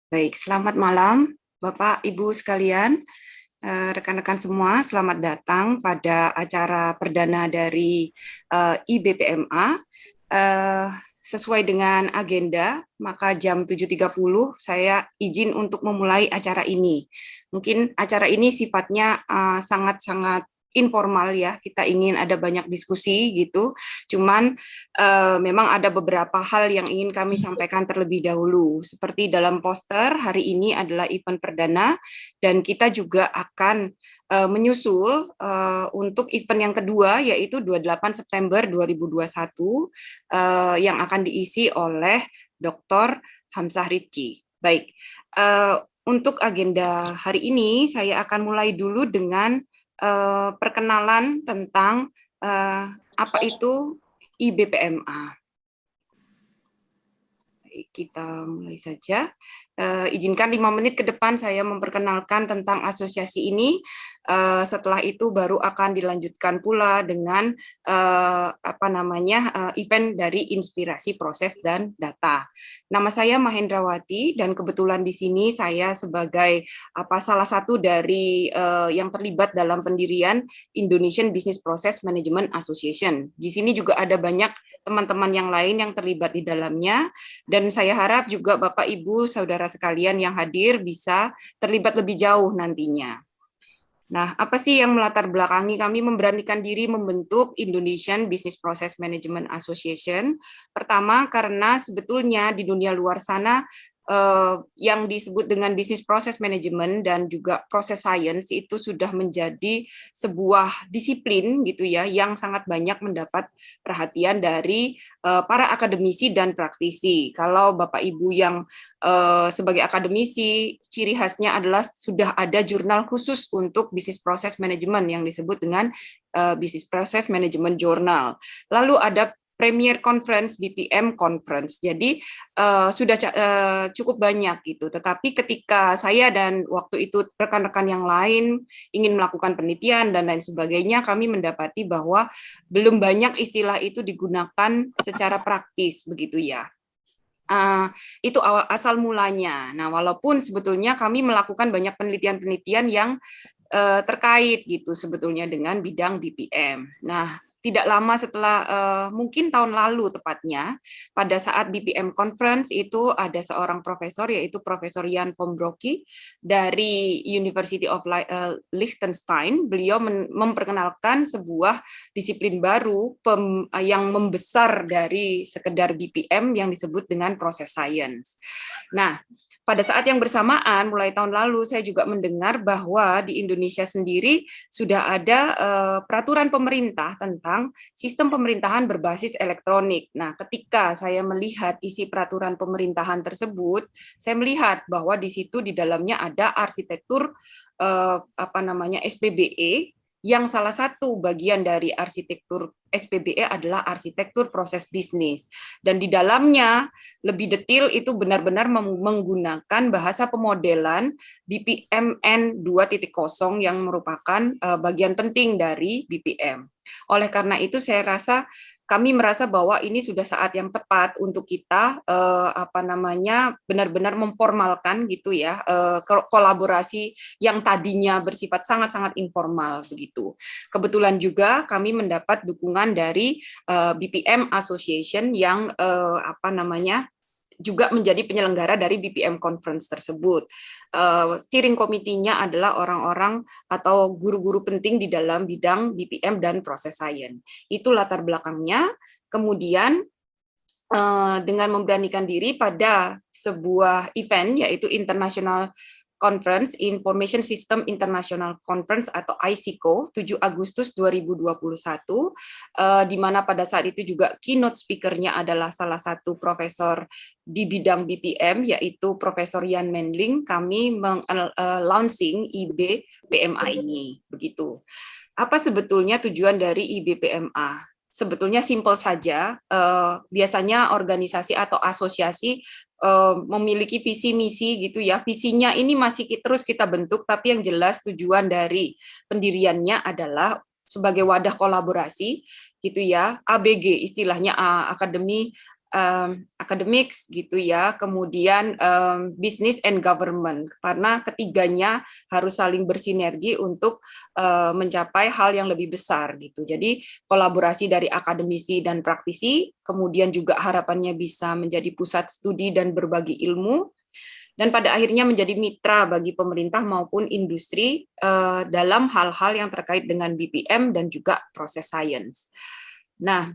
Baik, selamat malam Bapak, Ibu sekalian, rekan-rekan semua, selamat datang pada acara perdana dari IBPMA. Eh, Sesuai dengan agenda, maka jam 7.30 saya izin untuk memulai acara ini. Mungkin acara ini sifatnya sangat-sangat informal ya, kita ingin ada banyak diskusi gitu, cuman memang ada beberapa hal yang ingin kami sampaikan terlebih dahulu. Seperti dalam poster, hari ini adalah event perdana, dan kita juga akan menyusul untuk event yang kedua, yaitu 28 September 2021, yang akan diisi oleh Dr. Hamzah Ritchie. Baik, untuk agenda hari ini, saya akan mulai dulu dengan perkenalan tentang apa itu IBPMA. Kita mulai saja. Izinkan 5 menit ke depan saya memperkenalkan tentang asosiasi ini. Setelah itu baru akan dilanjutkan pula dengan event dari inspirasi proses dan data. Nama saya Mahendrawati dan kebetulan di sini saya sebagai salah satu dari yang terlibat dalam pendirian Indonesian Business Process Management Association. Di sini juga ada banyak teman-teman yang lain yang terlibat di dalamnya, dan saya harap juga Bapak, Ibu, Saudara sekalian yang hadir bisa terlibat lebih jauh nantinya. Nah, apa sih yang melatar belakangi kami memberanikan diri membentuk Indonesian Business Process Management Association? Pertama, karena sebetulnya di dunia luar sana yang disebut dengan business process management dan juga process science itu sudah menjadi sebuah disiplin gitu ya, yang sangat banyak mendapat perhatian dari para akademisi dan praktisi. Kalau Bapak Ibu yang sebagai akademisi, ciri khasnya adalah sudah ada jurnal khusus untuk business process management yang disebut dengan Business Process Management Journal. Lalu ada Premier Conference, BPM Conference. Jadi sudah cukup banyak gitu. Tetapi ketika saya dan waktu itu rekan-rekan yang lain ingin melakukan penelitian dan lain sebagainya, kami mendapati bahwa belum banyak istilah itu digunakan secara praktis begitu ya. Itu asal mulanya. Nah, walaupun sebetulnya kami melakukan banyak penelitian-penelitian yang terkait gitu sebetulnya dengan bidang BPM. Nah, tidak lama setelah mungkin tahun lalu tepatnya, pada saat BPM Conference itu ada seorang profesor, yaitu Profesor Jan von Brockie dari University of Liechtenstein. Beliau memperkenalkan sebuah disiplin baru yang membesar dari sekedar BPM yang disebut dengan process science. Nah, pada saat yang bersamaan, mulai tahun lalu, saya juga mendengar bahwa di Indonesia sendiri sudah ada peraturan pemerintah tentang sistem pemerintahan berbasis elektronik. Nah, ketika saya melihat isi peraturan pemerintahan tersebut, saya melihat bahwa di situ di dalamnya ada arsitektur SPBE, yang salah satu bagian dari arsitektur SPBE adalah arsitektur proses bisnis. Dan di dalamnya lebih detail itu benar-benar menggunakan bahasa pemodelan BPMN 2.0 yang merupakan bagian penting dari BPM. Oleh karena itu saya rasa kami merasa bahwa ini sudah saat yang tepat untuk kita benar-benar memformalkan gitu ya kolaborasi yang tadinya bersifat sangat-sangat informal begitu. Kebetulan juga kami mendapat dukungan dari BPM Association yang juga menjadi penyelenggara dari BPM Conference tersebut. Steering committee-nya adalah orang-orang atau guru-guru penting di dalam bidang BPM dan proses science. Itu latar belakangnya. Kemudian dengan memberanikan diri pada sebuah event, yaitu International Conference, Information System International Conference atau ISICO, 7 Agustus 2021, di mana pada saat itu juga keynote speaker-nya adalah salah satu profesor di bidang BPM, yaitu Profesor Jan Mendling. Kami launching IBPMA ini. Begitu. Apa sebetulnya tujuan dari IBPMA? Sebetulnya simpel saja, biasanya organisasi atau asosiasi memiliki visi misi gitu ya. Visinya ini masih terus kita bentuk, tapi yang jelas tujuan dari pendiriannya adalah sebagai wadah kolaborasi gitu ya, ABG istilahnya, Akademi academics gitu ya, kemudian business and government, karena ketiganya harus saling bersinergi untuk mencapai hal yang lebih besar gitu. Jadi kolaborasi dari akademisi dan praktisi, kemudian juga harapannya bisa menjadi pusat studi dan berbagi ilmu, dan pada akhirnya menjadi mitra bagi pemerintah maupun industri dalam hal-hal yang terkait dengan BPM dan juga proses sains. Nah,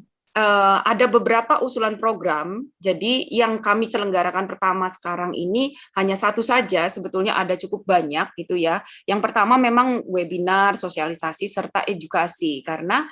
ada beberapa usulan program, jadi yang kami selenggarakan pertama sekarang ini hanya satu saja, sebetulnya ada cukup banyak gitu ya. Yang pertama memang webinar, sosialisasi, serta edukasi, karena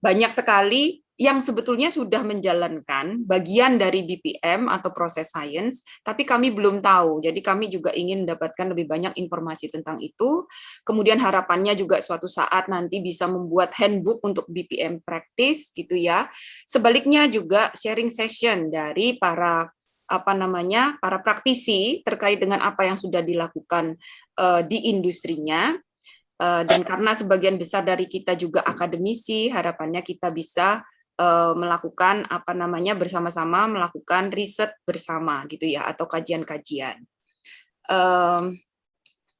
banyak sekali yang sebetulnya sudah menjalankan bagian dari BPM atau proses science, tapi kami belum tahu. Jadi kami juga ingin mendapatkan lebih banyak informasi tentang itu. Kemudian harapannya juga suatu saat nanti bisa membuat handbook untuk BPM practice gitu ya. Sebaliknya juga sharing session dari para para praktisi terkait dengan apa yang sudah dilakukan di industrinya. Dan karena sebagian besar dari kita juga akademisi, harapannya kita bisa melakukan bersama-sama melakukan riset bersama gitu ya, atau kajian-kajian.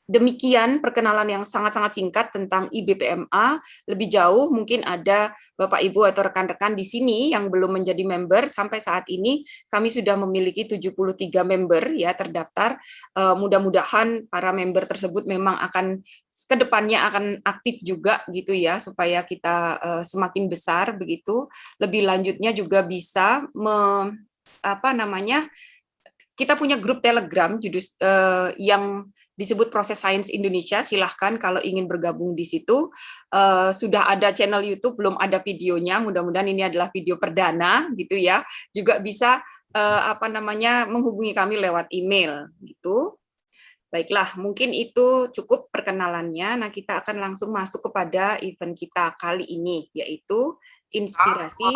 Demikian perkenalan yang sangat-sangat singkat tentang IBPMA. Lebih jauh mungkin ada Bapak Ibu atau rekan-rekan di sini yang belum menjadi member. Sampai saat ini kami sudah memiliki 73 member ya terdaftar. Mudah-mudahan para member tersebut memang akan kedepannya akan aktif juga gitu ya, supaya kita semakin besar begitu. Lebih lanjutnya juga bisa kita punya grup Telegram yang disebut Proses Sains Indonesia. Silahkan kalau ingin bergabung di situ. Sudah ada channel YouTube, belum ada videonya. Mudah-mudahan ini adalah video perdana, gitu ya. Juga bisa menghubungi kami lewat email, gitu. Baiklah, mungkin itu cukup perkenalannya. Nah, kita akan langsung masuk kepada event kita kali ini, yaitu inspirasi,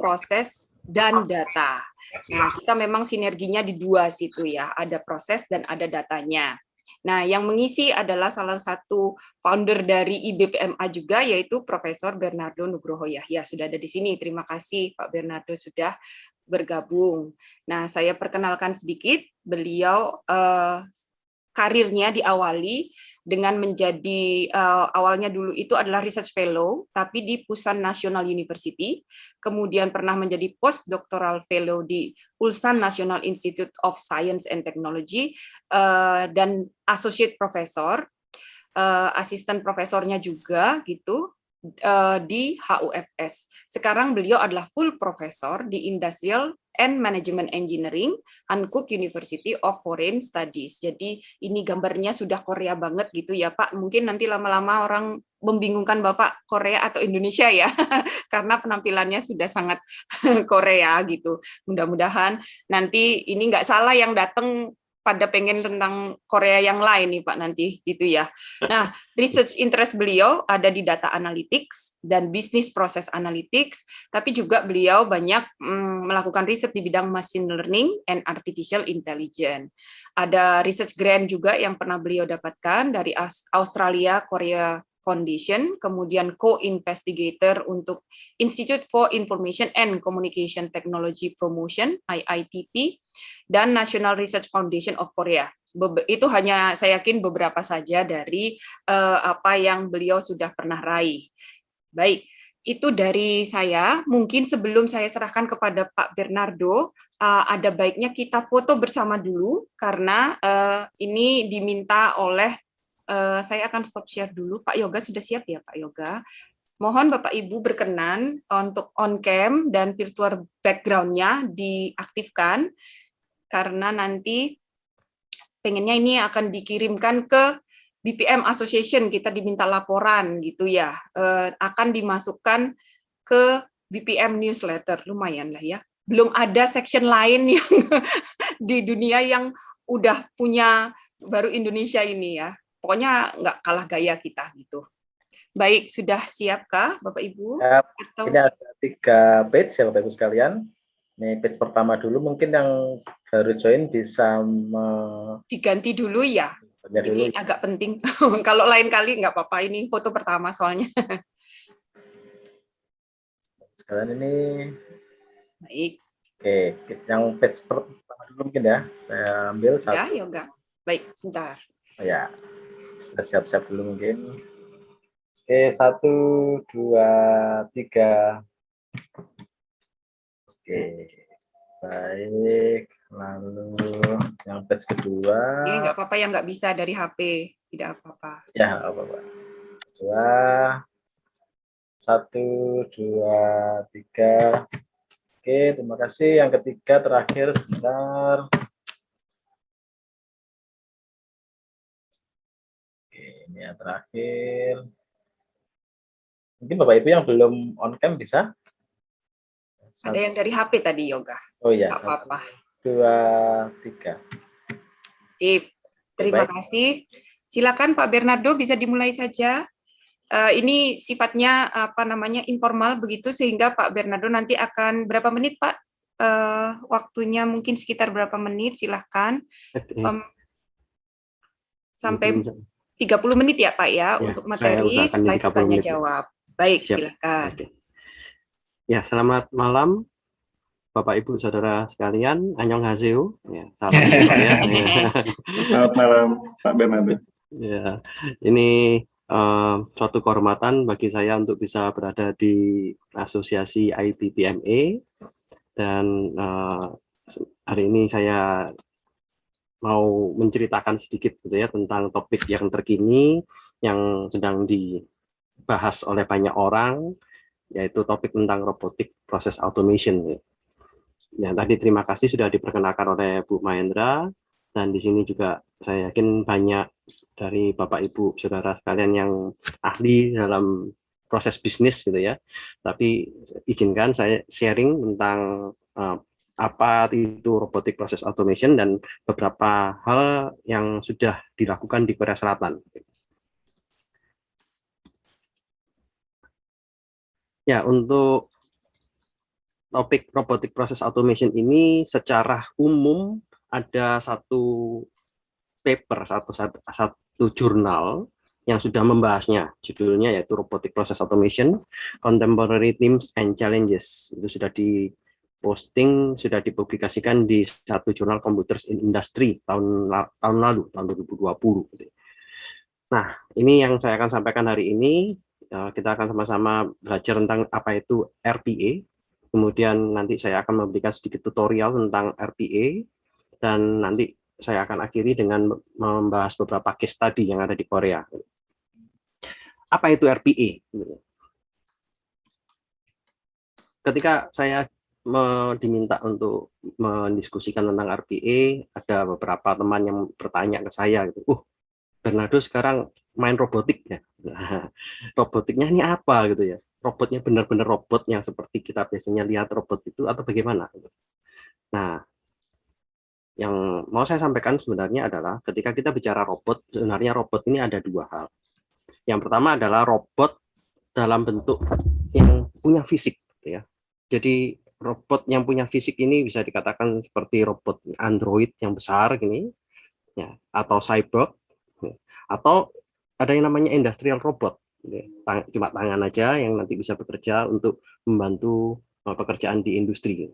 proses, dan data. Nah, kita memang sinerginya di dua situ ya, ada proses dan ada datanya. Nah, yang mengisi adalah salah satu founder dari IBPMA juga, yaitu Profesor Bernardo Nugroho Yahya. Sudah ada di sini. Terima kasih Pak Bernardo sudah bergabung. Nah, saya perkenalkan sedikit. Beliau karirnya diawali dengan menjadi awalnya dulu itu adalah research fellow, tapi di Pusan National University, kemudian pernah menjadi postdoctoral fellow di Ulsan National Institute of Science and Technology, dan associate professor, asisten profesornya juga gitu di HUFS. Sekarang beliau adalah full professor di Industrial and Management Engineering, Hankook University of Foreign Studies. Jadi ini gambarnya sudah Korea banget gitu ya Pak. Mungkin nanti lama-lama orang membingungkan Bapak Korea atau Indonesia ya, karena penampilannya sudah sangat Korea gitu. Mudah-mudahan nanti ini nggak salah yang datang pada pengen tentang Korea yang lain nih Pak nanti gitu ya. Nah, research interest beliau ada di data analytics dan business process analytics, tapi juga beliau banyak melakukan riset di bidang machine learning and artificial intelligence. Ada research grant juga yang pernah beliau dapatkan dari Australia Korea Foundation, kemudian co-investigator untuk Institute for Information and Communication Technology Promotion, IITP, dan National Research Foundation of Korea. Itu hanya saya yakin beberapa saja dari apa yang beliau sudah pernah raih. Baik, itu dari saya. Mungkin sebelum saya serahkan kepada Pak Bernardo, ada baiknya kita foto bersama dulu, karena ini diminta oleh saya akan stop share dulu. Pak Yoga sudah siap ya, Pak Yoga? Mohon Bapak Ibu berkenan untuk on cam dan virtual background-nya diaktifkan, karena nanti pengennya ini akan dikirimkan ke BPM Association, kita diminta laporan gitu ya, akan dimasukkan ke BPM newsletter, lumayan lah ya. Belum ada section lain yang di dunia yang udah punya, baru Indonesia ini ya. Pokoknya nggak kalah gaya kita gitu. Baik, sudah siapkah Bapak Ibu? Ya, ini ada 3 page ya Bapak Ibu sekalian. Ini page pertama dulu, mungkin yang baru join bisa diganti dulu ya. Ini agak penting. Kalau lain kali nggak apa-apa, ini foto pertama soalnya. Sekarang ini. Baik. Oke, yang page pertama dulu mungkin ya. Saya ambil Sudah, satu. Yoga? Baik, sebentar. Oh, ya, bisa siap-siap dulu mungkin. Oke, 1, 2, 3. Oke, baik. Lalu yang page kedua. Oke, nggak apa-apa yang nggak bisa dari HP. Tidak apa-apa. Ya, apa-apa. Dua, 1, 2, 3. Oke, terima kasih. Yang ketiga terakhir sebentar. Oke, ini yang terakhir. Mungkin Bapak Ibu yang belum on cam bisa? Ada yang dari HP tadi, Yoga. Oh iya, Nggak apa-apa. 1, 2, 3. Sip. Oke, Terima baik. kasih. Silakan Pak Bernardo, bisa dimulai saja. Ini sifatnya apa namanya informal begitu, sehingga Pak Bernardo nanti akan berapa menit Pak? Waktunya mungkin sekitar berapa menit? Silahkan. Sampai Mungkin 30 menit ya Pak ya, ya, untuk saya materi, usahakan di setelah itu 30 tanya menit ya. jawab. Baik, Siap. silakan. Oke. Ya, selamat malam Bapak Ibu Saudara sekalian. Annyeonghaseyo. Ya, salam dari Korea. Selamat malam Pak Bernardo. Ya, ini suatu kehormatan bagi saya untuk bisa berada di asosiasi IBPMA dan hari ini saya mau menceritakan sedikit gitu ya tentang topik yang terkini yang sedang dibahas oleh banyak orang, yaitu topik tentang robotic process automation. Ya, tadi terima kasih sudah diperkenalkan oleh Bu Mahendra, dan di sini juga saya yakin banyak dari Bapak Ibu Saudara sekalian yang ahli dalam proses bisnis gitu ya. Tapi izinkan saya sharing tentang apa itu robotic process automation dan beberapa hal yang sudah dilakukan di Korea Selatan. Ya, untuk topik robotic process automation ini secara umum ada satu paper, satu jurnal yang sudah membahasnya. Judulnya yaitu Robotic Process Automation, Contemporary Themes and Challenges. Itu sudah diposting, sudah dipublikasikan di satu jurnal Computers in Industry tahun lalu, tahun 2020. Nah, ini yang saya akan sampaikan hari ini. Kita akan sama-sama belajar tentang apa itu RPA. Kemudian nanti saya akan memberikan sedikit tutorial tentang RPA, dan nanti saya akan akhiri dengan membahas beberapa case study yang ada di Korea. Apa itu RPA? Ketika saya diminta untuk mendiskusikan tentang RPA, ada beberapa teman yang bertanya ke saya, gitu, Bernardo sekarang main robotik ya. Nah, robotiknya ini apa gitu ya? Robotnya benar-benar robot yang seperti kita biasanya lihat robot itu atau bagaimana? Nah, yang mau saya sampaikan sebenarnya adalah ketika kita bicara robot, sebenarnya robot ini ada dua hal. Yang pertama adalah robot dalam bentuk yang punya fisik, gitu ya. Jadi robot yang punya fisik ini bisa dikatakan seperti robot Android yang besar gini, ya, atau cyborg, atau ada yang namanya industrial robot, cuma tangan aja yang nanti bisa bekerja untuk membantu pekerjaan di industri.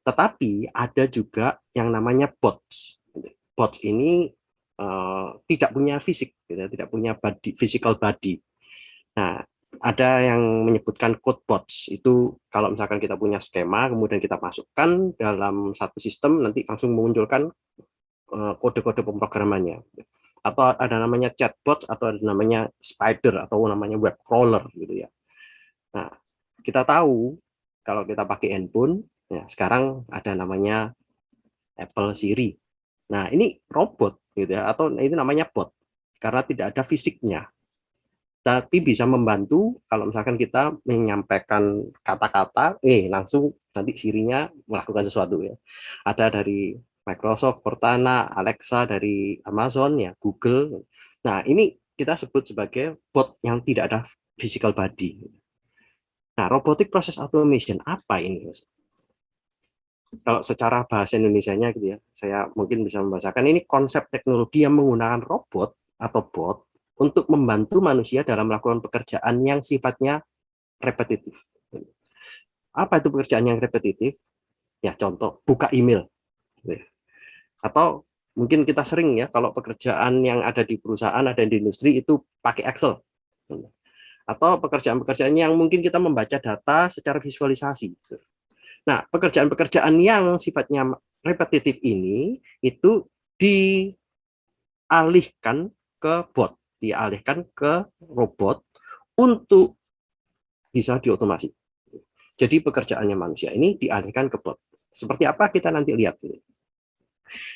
Tetapi ada juga yang namanya bots. Bots ini tidak punya fisik, tidak punya body, physical body. Nah, ada yang menyebutkan code bots. Itu kalau misalkan kita punya skema, kemudian kita masukkan dalam satu sistem, nanti langsung memunculkan kode-kode pemrogramannya. Atau ada namanya chatbot, atau ada namanya spider, atau namanya web crawler gitu ya. Nah, kita tahu kalau kita pakai handphone, ya sekarang ada namanya Apple Siri. Nah, ini robot gitu ya, atau itu namanya bot karena tidak ada fisiknya. Tapi bisa membantu kalau misalkan kita menyampaikan kata-kata, langsung nanti Siri-nya melakukan sesuatu ya. Ada dari Microsoft, Cortana, Alexa dari Amazon, ya Google. Nah, ini kita sebut sebagai bot yang tidak ada physical body. Nah, robotic process automation apa ini? Kalau secara bahasa Indonesianya gitu ya, saya mungkin bisa membahasakan ini konsep teknologi yang menggunakan robot atau bot untuk membantu manusia dalam melakukan pekerjaan yang sifatnya repetitif. Apa itu pekerjaan yang repetitif? Ya, contoh buka email. Atau mungkin kita sering ya, kalau pekerjaan yang ada di perusahaan, ada di industri itu pakai Excel. Atau pekerjaan-pekerjaan yang mungkin kita membaca data secara visualisasi. Nah, pekerjaan-pekerjaan yang sifatnya repetitif ini itu dialihkan ke bot, dialihkan ke robot untuk bisa diotomasi. Jadi pekerjaannya manusia ini dialihkan ke bot. Seperti apa kita nanti lihat.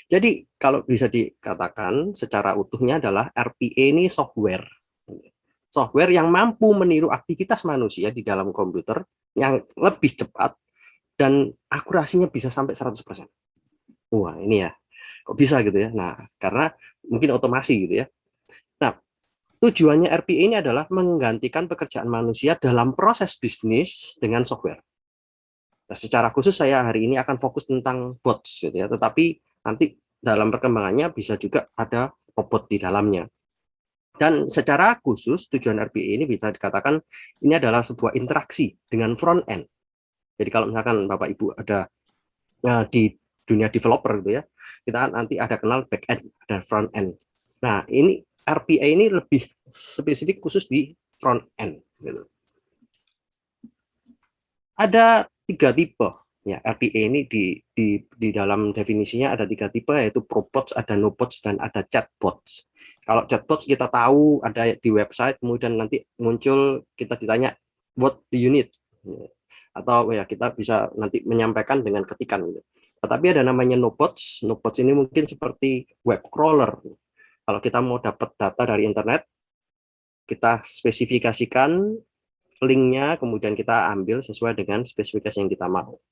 Jadi kalau bisa dikatakan secara utuhnya adalah RPA ini software. Software yang mampu meniru aktivitas manusia di dalam komputer yang lebih cepat dan akurasinya bisa sampai 100%. Wah, ini ya. Kok bisa gitu ya? Nah, karena mungkin otomasi gitu ya. Nah, tujuannya RPA ini adalah menggantikan pekerjaan manusia dalam proses bisnis dengan software. Nah, secara khusus saya hari ini akan fokus tentang bots gitu ya, tetapi nanti dalam perkembangannya bisa juga ada robot di dalamnya. Dan secara khusus tujuan RPA ini bisa dikatakan ini adalah sebuah interaksi dengan front end. Jadi kalau misalkan Bapak Ibu ada di dunia developer gitu ya, kita nanti ada kenal back end dan front end. Nah, ini RPA ini lebih spesifik khusus di front end gitu. Ada 3 tipe ya, RPA ini di dalam definisinya ada 3 tipe, yaitu probots, ada nobots, dan ada chatbots. Kalau chatbots kita tahu ada di website, kemudian nanti muncul kita ditanya what do you need, atau ya kita bisa nanti menyampaikan dengan ketikan gitu. Tetapi ada namanya nobots. Nobots ini mungkin seperti web crawler. Kalau kita mau dapat data dari internet, kita spesifikasikan linknya, kemudian kita ambil sesuai dengan spesifikasi yang kita mau.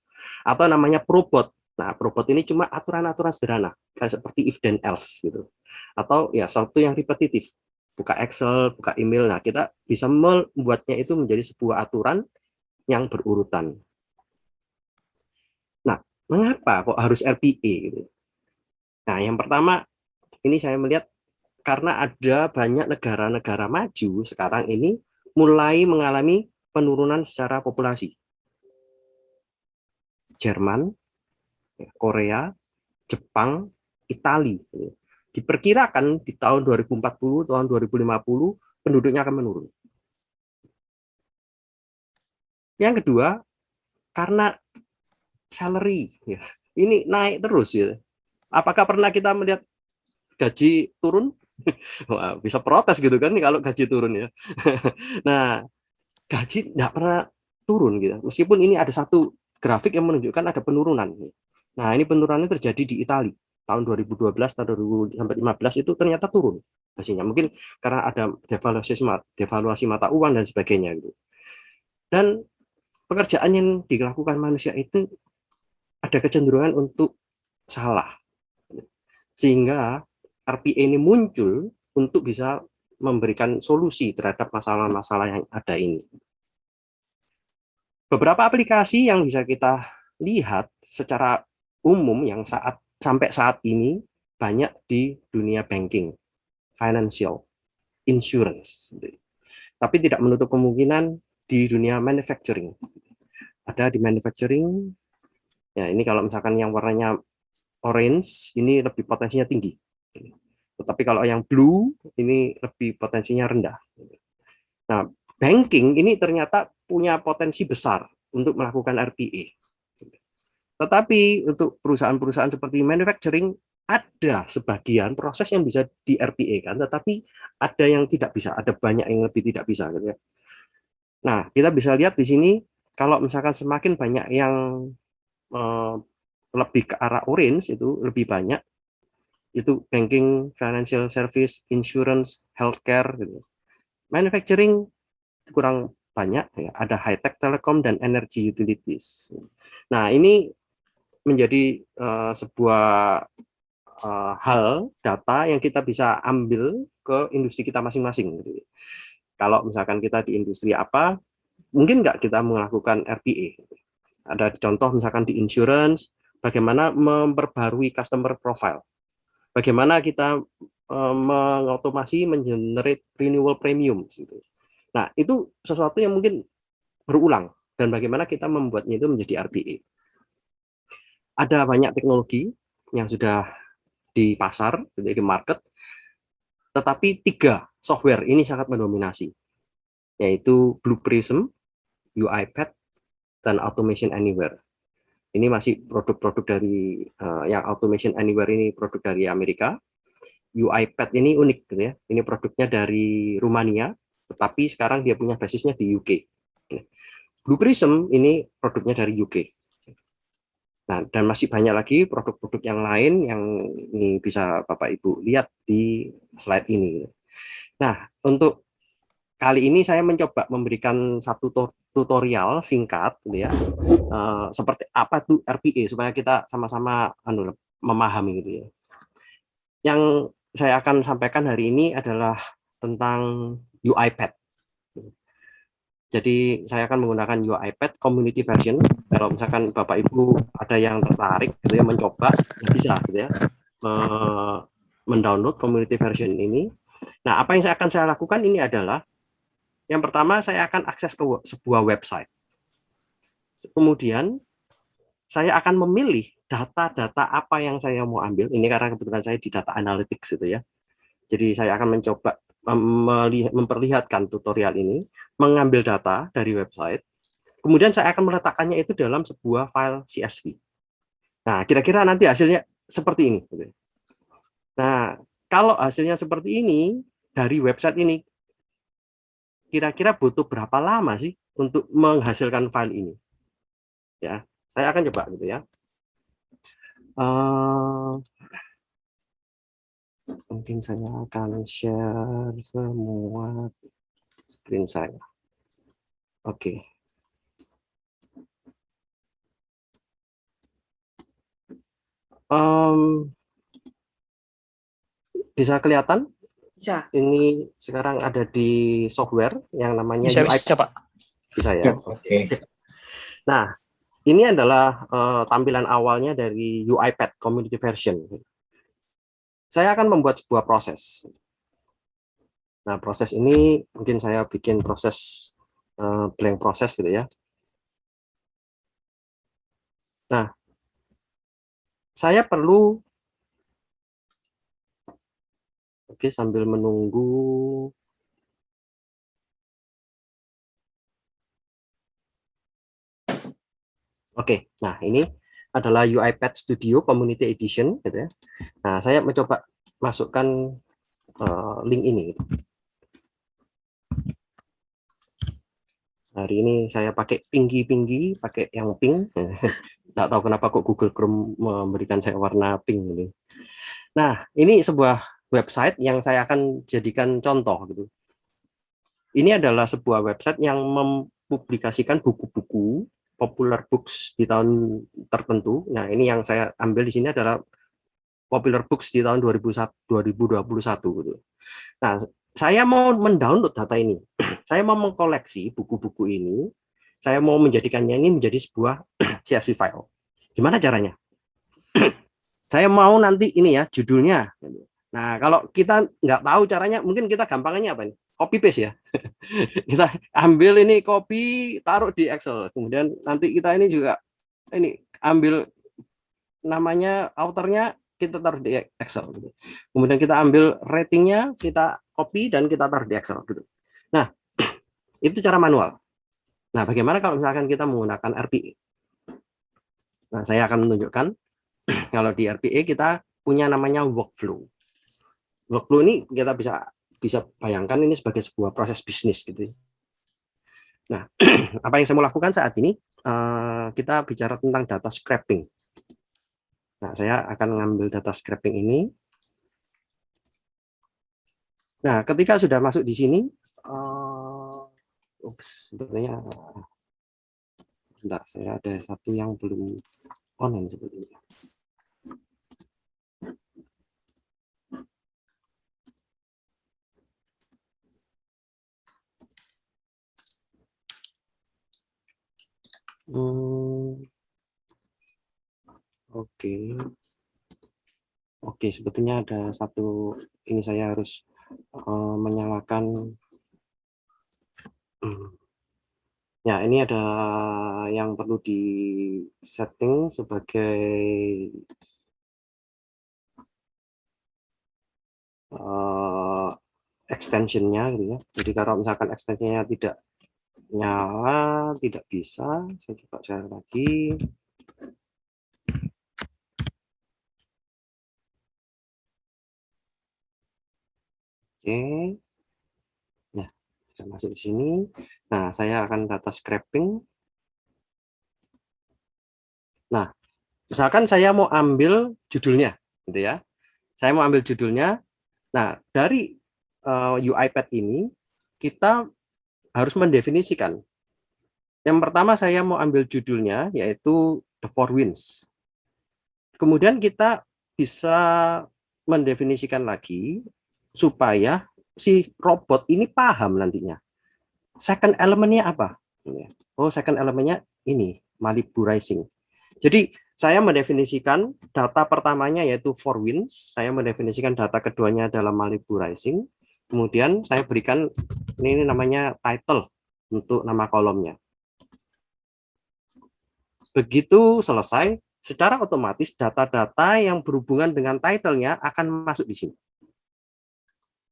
Atau namanya probot. Nah, probot ini cuma aturan-aturan sederhana, kayak seperti if then else gitu. Atau ya satu yang repetitif, buka Excel, buka email. Nah, kita bisa membuatnya itu menjadi sebuah aturan yang berurutan. Nah, mengapa kok harus RPA gitu? Nah, yang pertama ini saya melihat karena ada banyak negara-negara maju sekarang ini mulai mengalami penurunan secara populasi. Jerman, Korea, Jepang, Italia. Diperkirakan di tahun 2040, tahun 2050 penduduknya akan menurun. Yang kedua, karena salary ya, ini naik terus ya. Apakah pernah kita melihat gaji turun? Wah, bisa protes gitu kan kalau gaji turun ya. Nah, gaji tidak pernah turun gitu. Meskipun ini ada satu grafik yang menunjukkan ada penurunan. Nah, ini penurunannya terjadi di Italia. Tahun 2012 atau 2015 itu ternyata turun gajinya. Mungkin karena ada devaluasi mata uang dan sebagainya gitu. Dan pekerjaan yang dilakukan manusia itu ada kecenderungan untuk salah. Sehingga RPA ini muncul untuk bisa memberikan solusi terhadap masalah-masalah yang ada ini. Beberapa aplikasi yang bisa kita lihat secara umum yang sampai saat ini banyak di dunia banking, financial, insurance. Tapi tidak menutup kemungkinan di dunia manufacturing. Ada di manufacturing, ya ini kalau misalkan yang warnanya orange, ini lebih potensinya tinggi. Tetapi kalau yang blue, ini lebih potensinya rendah. Nah, banking ini ternyata punya potensi besar untuk melakukan RPA. Tetapi untuk perusahaan-perusahaan seperti manufacturing, ada sebagian proses yang bisa di RPA kan, tetapi ada yang tidak bisa, ada banyak yang lebih tidak bisa gitu ya. Nah, kita bisa lihat di sini kalau misalkan semakin banyak yang lebih ke arah orange, itu lebih banyak itu banking, financial service, insurance, healthcare gitu. Manufacturing kurang banyak ya, ada high tech, telekom, dan energy utilities. Nah, ini menjadi sebuah hal data yang kita bisa ambil ke industri kita masing-masing. Kalau misalkan kita di industri apa, mungkin nggak kita melakukan RPA. Ada contoh misalkan di insurance, bagaimana memperbarui customer profile, bagaimana kita mengotomasi mengenerate renewal premium. Nah, itu sesuatu yang mungkin berulang, dan bagaimana kita membuatnya itu menjadi RPA. Ada banyak teknologi yang sudah di pasar, di market, tetapi 3 software ini sangat mendominasi, yaitu Blue Prism, UiPath, dan Automation Anywhere. Ini masih produk-produk dari yang Automation Anywhere ini produk dari Amerika. UiPath ini unik, gitu ya. Ini produknya dari Rumania, tetapi sekarang dia punya basisnya di UK. Blue Prism ini produknya dari UK. Nah, dan masih banyak lagi produk-produk yang lain yang ini bisa Bapak Ibu lihat di slide ini. Nah, untuk kali ini saya mencoba memberikan satu tutorial singkat, gitu ya, seperti apa tuh RPA supaya kita sama-sama memahami, gitu ya. Yang saya akan sampaikan hari ini adalah tentang UiPath. Jadi saya akan menggunakan UiPath Community Version. Kalau misalkan Bapak Ibu ada yang tertarik, gitu ya, mencoba, ya bisa, gitu ya, mendownload Community Version ini. Nah, apa yang akan saya lakukan ini adalah yang pertama saya akan akses ke sebuah website. Kemudian saya akan memilih data-data apa yang saya mau ambil. Ini karena kebetulan saya di data analytics, gitu ya. Jadi saya akan mencoba memperlihatkan tutorial ini, mengambil data dari website, kemudian saya akan meletakkannya itu dalam sebuah file CSV. Nah, kira-kira nanti hasilnya seperti ini. Nah, kalau hasilnya seperti ini, dari website ini, kira-kira butuh berapa lama sih untuk menghasilkan file ini? Ya, saya akan coba, gitu ya. Mungkin saya akan share semua screen saya. Oke. Bisa kelihatan? Bisa. Ini sekarang ada di software yang namanya UiPath. Bisa, Pak. Bisa ya. Oke. Nah, ini adalah tampilan awalnya dari UiPath Community Version. Saya akan membuat sebuah proses. Nah, proses ini mungkin saya bikin proses blank proses, gitu ya. Nah, saya perlu, oke, sambil menunggu. Oke, nah ini adalah UiPath Studio Community Edition, gitu ya. Nah, saya mencoba masukkan link ini, gitu. Hari ini saya pakai tinggi, pakai yang pink. Nggak tahu kenapa kok Google Chrome memberikan saya warna pink ini. Nah, ini sebuah website yang saya akan jadikan contoh, gitu. Ini adalah sebuah website yang mempublikasikan buku-buku popular books di tahun tertentu. Nah, ini yang saya ambil di sini adalah popular books di tahun 2021, gitu. Nah, saya mau mendownload data ini. Saya mau mengkoleksi buku-buku ini. Saya mau menjadikannya ini menjadi sebuah CSV file. Gimana caranya? Saya mau nanti ini ya judulnya. Nah, kalau kita nggak tahu caranya, mungkin kita gampangnya apa nih? Copy paste ya. Kita ambil ini copy, taruh di Excel. Kemudian nanti kita ini juga ini ambil namanya authornya, kita taruh di Excel. Kemudian kita ambil ratingnya, kita copy dan kita taruh di Excel. Nah, itu cara manual. Nah, bagaimana kalau misalkan kita menggunakan RPA? Nah, saya akan menunjukkan kalau di RPA kita punya namanya workflow. Workflow ini kita bisa bayangkan ini sebagai sebuah proses bisnis, gitu. Nah, apa yang saya mau lakukan saat ini? Kita bicara tentang data scraping. Nah, saya akan mengambil data scraping ini. Nah, ketika sudah masuk di sini, sebenarnya, bentar, saya ada satu yang belum on sepertinya. Oke, sebetulnya ada satu, ini saya harus menyalakan Ya, ini ada yang perlu di setting sebagai extensionnya gitu ya. Jadi kalau misalkan extensionnya tidak nyala, tidak bisa, saya coba share lagi. Oke, nah sudah masuk di sini. Nah, saya akan data scraping. Nah, misalkan saya mau ambil judulnya, gitu ya. Saya mau ambil judulnya. Nah, dari UiPath ini kita harus mendefinisikan. Yang pertama saya mau ambil judulnya yaitu The Four Winds. Kemudian kita bisa mendefinisikan lagi supaya si robot ini paham nantinya. Second elemennya apa? Oh, second elemennya ini, Malibu Rising. Jadi saya mendefinisikan data pertamanya yaitu Four Winds, saya mendefinisikan data keduanya adalah Malibu Rising, kemudian saya berikan ini namanya title untuk nama kolomnya. Begitu selesai, secara otomatis data-data yang berhubungan dengan title-nya akan masuk di sini.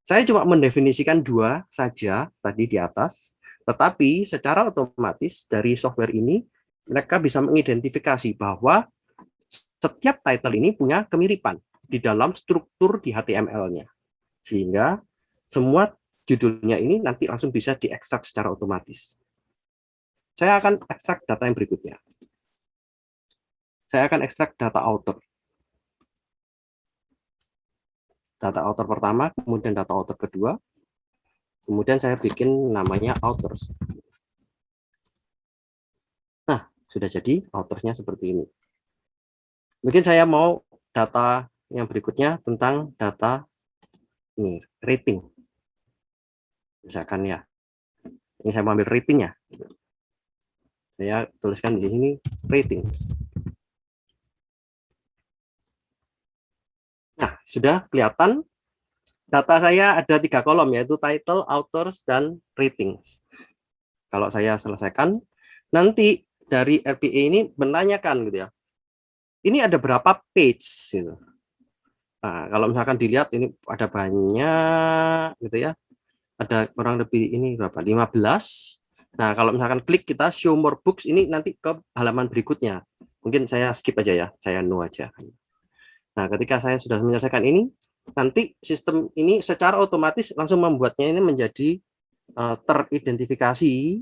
Saya cuma mendefinisikan dua saja tadi di atas, tetapi secara otomatis dari software ini mereka bisa mengidentifikasi bahwa setiap title ini punya kemiripan di dalam struktur di HTML-nya. Sehingga semua judulnya ini nanti langsung bisa diekstrak secara otomatis. Saya akan ekstrak data yang berikutnya. Saya akan ekstrak data author. Data author pertama, kemudian data author kedua, kemudian saya bikin namanya authors. Nah, sudah jadi authors-nya seperti ini. Mungkin saya mau data yang berikutnya tentang data ini, rating. Misalkan ya, ini saya mau ambil ratingnya. Saya tuliskan di sini rating. Nah, sudah kelihatan data saya ada 3 kolom, yaitu title, authors, dan ratings. Kalau saya selesaikan, nanti dari RPA ini menanyakan gitu ya, ini ada berapa page gitu. Nah, kalau misalkan dilihat ini ada banyak gitu ya, ada kurang lebih ini berapa, 15. Nah, kalau misalkan klik kita show more books, ini nanti ke halaman berikutnya. Mungkin saya skip aja ya, saya no aja. Nah, ketika saya sudah menyelesaikan ini, nanti sistem ini secara otomatis langsung membuatnya ini menjadi teridentifikasi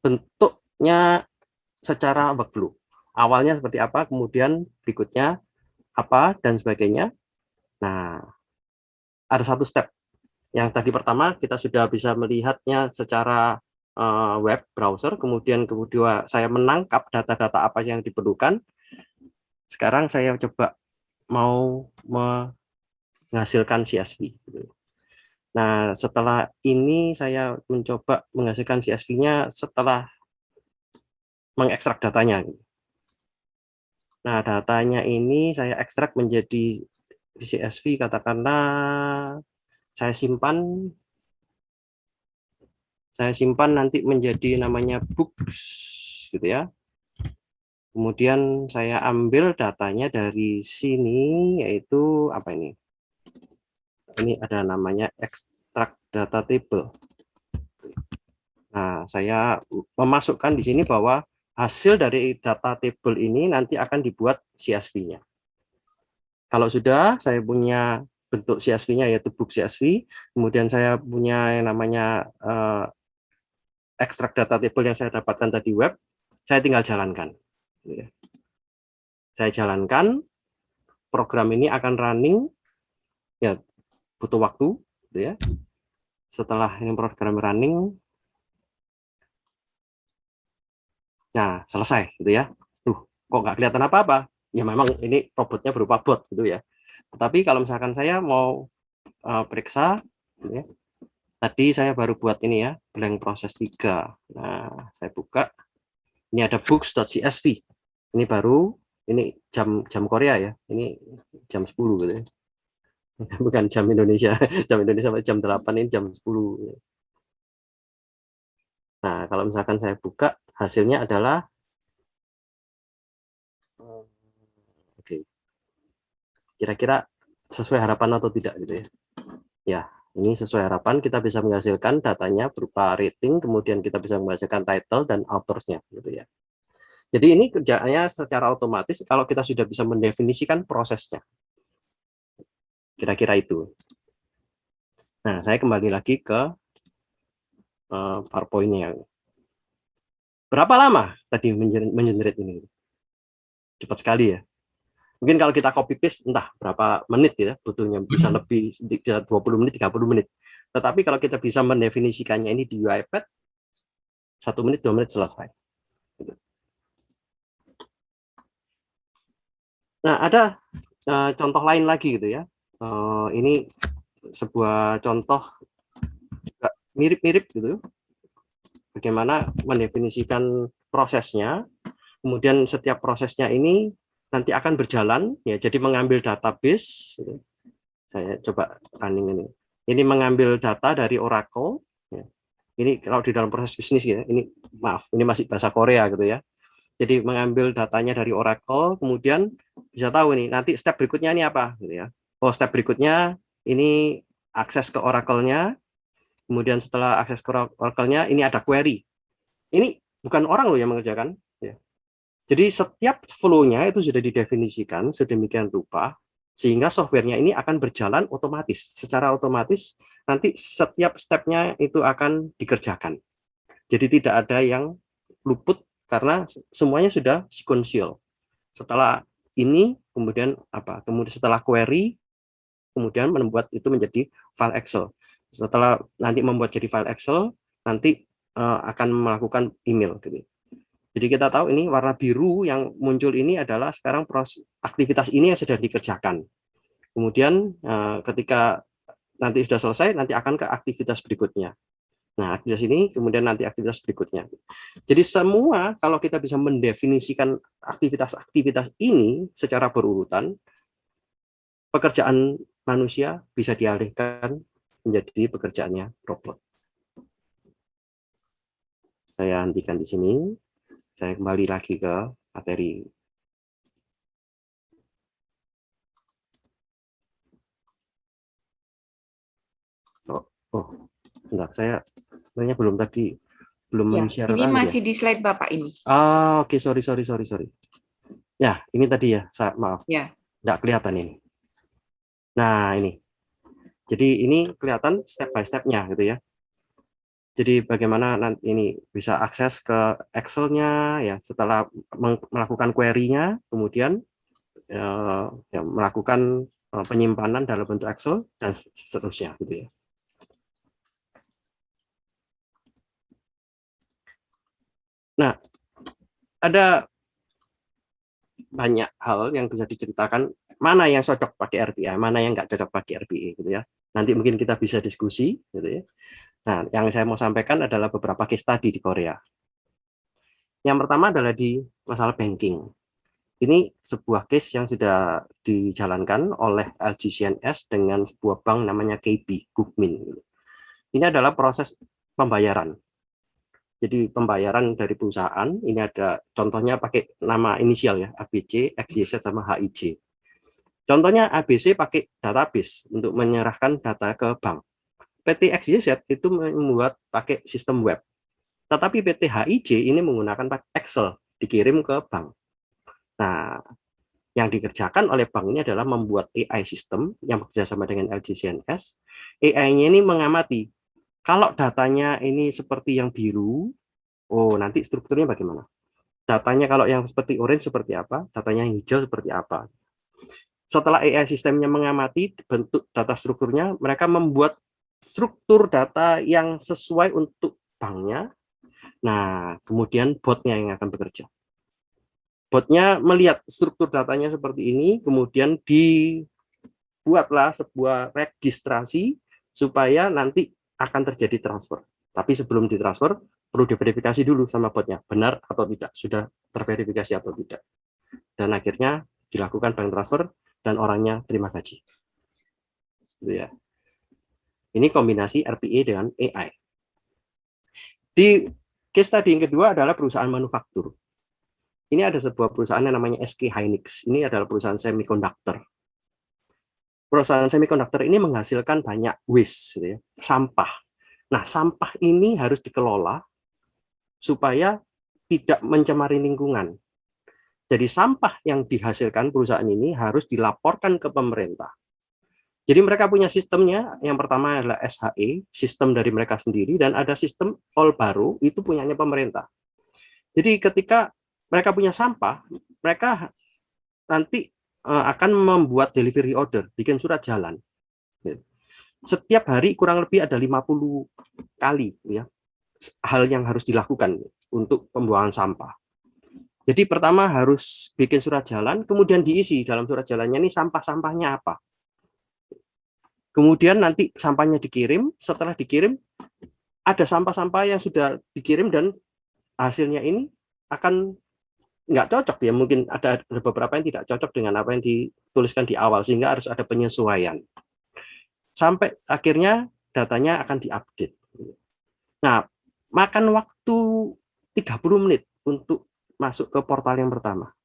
bentuknya secara workflow. Awalnya seperti apa, kemudian berikutnya apa, dan sebagainya. Nah, ada satu step. Yang tadi pertama, kita sudah bisa melihatnya secara web browser, kemudian kedua saya menangkap data-data apa yang diperlukan. Sekarang saya coba mau menghasilkan CSV. Nah, setelah ini saya mencoba menghasilkan CSV-nya setelah mengekstrak datanya. Nah, datanya ini saya ekstrak menjadi CSV, katakanlah saya simpan nanti menjadi namanya books gitu ya. Kemudian saya ambil datanya dari sini, yaitu apa ini? Ini ada namanya extract data table. Nah, saya memasukkan di sini bahwa hasil dari data table ini nanti akan dibuat CSV-nya. Kalau sudah saya punya bentuk CSV-nya yaitu book CSV, kemudian saya punya yang namanya extract data table yang saya dapatkan tadi web, saya tinggal jalankan. Saya jalankan, program ini akan running, ya butuh waktu, gitu ya. Setelah ini program running, nah selesai, gitu ya. Kok nggak kelihatan apa-apa? Ya memang ini robotnya berupa bot, gitu ya. Tetapi kalau misalkan saya mau periksa, gitu ya, tadi saya baru buat ini ya, blank proses 3. Nah, saya buka, ini ada books.csv. Ini baru, ini jam Korea ya, ini jam 10 gitu ya. Bukan jam Indonesia, jam Indonesia sampai jam 8, ini jam 10. Nah, kalau misalkan saya buka, hasilnya adalah oke, kira-kira sesuai harapan atau tidak gitu ya. Ya, ini sesuai harapan, kita bisa menghasilkan datanya berupa rating, kemudian kita bisa menghasilkan title dan authors-nya gitu ya. Jadi ini kerjaannya secara otomatis kalau kita sudah bisa mendefinisikan prosesnya. Kira-kira itu. Nah, saya kembali lagi ke PowerPoint-nya. Berapa lama tadi mengenerate ini? Cepat sekali ya. Mungkin kalau kita copy paste entah berapa menit ya, butuhnya bisa lebih 20 menit, 30 menit. Tetapi kalau kita bisa mendefinisikannya ini di UiPath, 1 menit, 2 menit selesai. Nah, ada contoh lain lagi gitu ya. Ini sebuah contoh mirip-mirip gitu. Bagaimana mendefinisikan prosesnya, kemudian setiap prosesnya ini nanti akan berjalan, ya. Jadi mengambil database, gitu. Saya coba running ini. Ini mengambil data dari Oracle. Ya. Ini kalau di dalam proses bisnis ya. Ini maaf, ini masih bahasa Korea gitu ya. Jadi mengambil datanya dari Oracle, kemudian bisa tahu nih nanti step berikutnya ini apa, gitu ya. Oh, step berikutnya ini akses ke Oracle-nya. Kemudian setelah akses ke Oracle-nya, ini ada query. Ini bukan orang loh yang mengerjakan. Ya. Jadi setiap flow-nya itu sudah didefinisikan sedemikian rupa, sehingga softwarenya ini akan berjalan otomatis. Secara otomatis, nanti setiap step-nya itu akan dikerjakan. Jadi tidak ada yang luput, karena semuanya sudah sequential. Setelah ini, kemudian apa? Kemudian setelah query, kemudian membuat itu menjadi file Excel. Setelah nanti membuat jadi file Excel, nanti akan melakukan email. Gitu. Jadi kita tahu ini warna biru yang muncul ini adalah sekarang proses aktivitas ini yang sedang dikerjakan. Kemudian ketika nanti sudah selesai, nanti akan ke aktivitas berikutnya. Nah, aktivitas ini kemudian nanti aktivitas berikutnya. Jadi semua kalau kita bisa mendefinisikan aktivitas-aktivitas ini secara berurutan, pekerjaan manusia bisa dialihkan menjadi pekerjaannya robot. Saya hentikan di sini. Saya kembali lagi ke materi. Oh, enggak, saya sebenarnya belum Ya, men-share ini tadi ya. masih di slide Bapak ini. Oke, sorry. Ya, ini tadi ya, maaf. Ya. Enggak kelihatan ini. Nah, ini. Jadi ini kelihatan step by step-nya gitu ya. Jadi bagaimana nanti ini bisa akses ke Excel-nya ya setelah melakukan query-nya, kemudian ya, melakukan penyimpanan dalam bentuk Excel dan seterusnya gitu ya. Nah, ada banyak hal yang bisa diceritakan mana yang cocok pakai RPA, mana yang nggak cocok pakai RPA gitu ya. Nanti mungkin kita bisa diskusi gitu ya. Nah, yang saya mau sampaikan adalah beberapa case study di Korea. Yang pertama adalah di masalah banking. Ini sebuah case yang sudah dijalankan oleh LG CNS dengan sebuah bank namanya KB Gukmin. Ini adalah proses pembayaran. Jadi pembayaran dari perusahaan, ini ada contohnya pakai nama inisial ya, ABC, XYZ, sama HIJ. Contohnya ABC pakai database untuk menyerahkan data ke bank. PT XYZ itu membuat pakai sistem web. Tetapi PT HIJ ini menggunakan Excel, dikirim ke bank. Nah, yang dikerjakan oleh bank ini adalah membuat AI system yang bekerjasama dengan LG CNS. AI-nya ini mengamati, kalau datanya ini seperti yang biru, oh nanti strukturnya bagaimana? Datanya kalau yang seperti orange seperti apa? Datanya yang hijau seperti apa? Setelah AI sistemnya mengamati bentuk data strukturnya, mereka membuat struktur data yang sesuai untuk banknya. Nah, kemudian botnya yang akan bekerja. Botnya melihat struktur datanya seperti ini, kemudian dibuatlah sebuah registrasi supaya nanti akan terjadi transfer. Tapi sebelum ditransfer, perlu diverifikasi dulu sama botnya, benar atau tidak, sudah terverifikasi atau tidak. Dan akhirnya dilakukan bank transfer dan orangnya terima gaji. Gitu ya. Ini kombinasi RPA dengan AI. Di Case study yang kedua adalah perusahaan manufaktur. Ini ada sebuah perusahaan yang namanya SK Hynix. Ini adalah perusahaan semikonduktor. Perusahaan semikonduktor ini menghasilkan banyak waste, gitu ya, sampah. Nah, sampah ini harus dikelola supaya tidak mencemari lingkungan. Jadi sampah yang dihasilkan perusahaan ini harus dilaporkan ke pemerintah. Jadi mereka punya sistemnya, yang pertama adalah SHE, sistem dari mereka sendiri, dan ada sistem baru, itu punyanya pemerintah. Jadi ketika mereka punya sampah, mereka nanti akan membuat delivery order, bikin surat jalan. Setiap hari kurang lebih ada 50 kali ya hal yang harus dilakukan untuk pembuangan sampah. Jadi pertama harus bikin surat jalan, kemudian diisi dalam surat jalannya ini sampah-sampahnya apa. Kemudian nanti sampahnya dikirim, setelah dikirim ada sampah-sampah yang sudah dikirim dan hasilnya ini akan nggak cocok ya, mungkin ada beberapa yang tidak cocok dengan apa yang dituliskan di awal, sehingga harus ada penyesuaian. Sampai akhirnya datanya akan diupdate. Nah, makan waktu 30 menit untuk masuk ke portal yang pertama.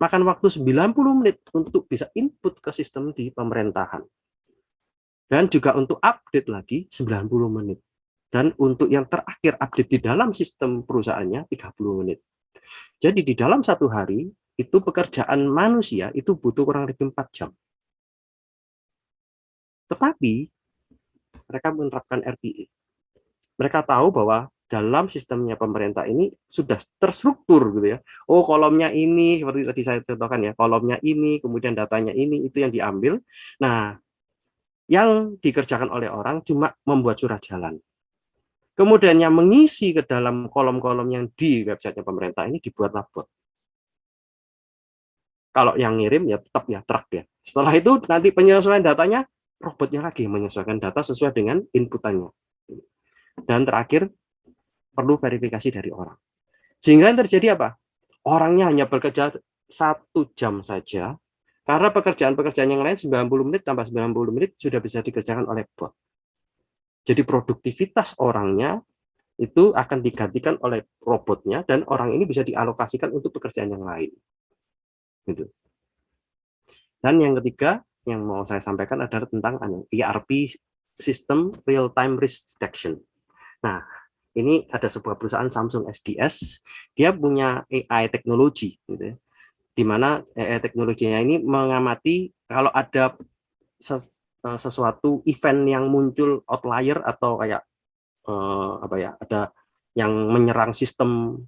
Makan waktu 90 menit untuk bisa input ke sistem di pemerintahan. Dan juga untuk update lagi 90 menit. Dan untuk yang terakhir update di dalam sistem perusahaannya 30 menit. Jadi di dalam satu hari, itu pekerjaan manusia itu butuh kurang lebih 4 jam. Tetapi mereka menerapkan RPA. Mereka tahu bahwa dalam sistemnya pemerintah ini sudah terstruktur gitu ya. Oh, kolomnya ini seperti tadi saya contohkan ya, kolomnya ini, kemudian datanya ini, itu yang diambil. Nah, yang dikerjakan oleh orang cuma membuat surat jalan. Kemudian yang mengisi ke dalam kolom-kolom yang di websitenya pemerintah ini dibuatlah bot. Kalau yang ngirim ya tetap ya truk ya. Setelah itu nanti penyesuaian datanya, robotnya lagi menyesuaikan data sesuai dengan inputannya. Dan terakhir, perlu verifikasi dari orang. Sehingga yang terjadi apa? Orangnya hanya bekerja 1 jam saja, karena pekerjaan-pekerjaan yang lain 90 menit tambah 90 menit sudah bisa dikerjakan oleh bot. Jadi produktivitas orangnya itu akan digantikan oleh robotnya, dan orang ini bisa dialokasikan untuk pekerjaan yang lain. Gitu. Dan yang ketiga yang mau saya sampaikan adalah tentang ERP, System Real Time Risk Detection. Nah, ini ada sebuah perusahaan Samsung SDS, dia punya AI teknologi, gitu ya, di mana AI teknologinya ini mengamati kalau ada sesuatu event yang muncul outlier atau kayak ada yang menyerang sistem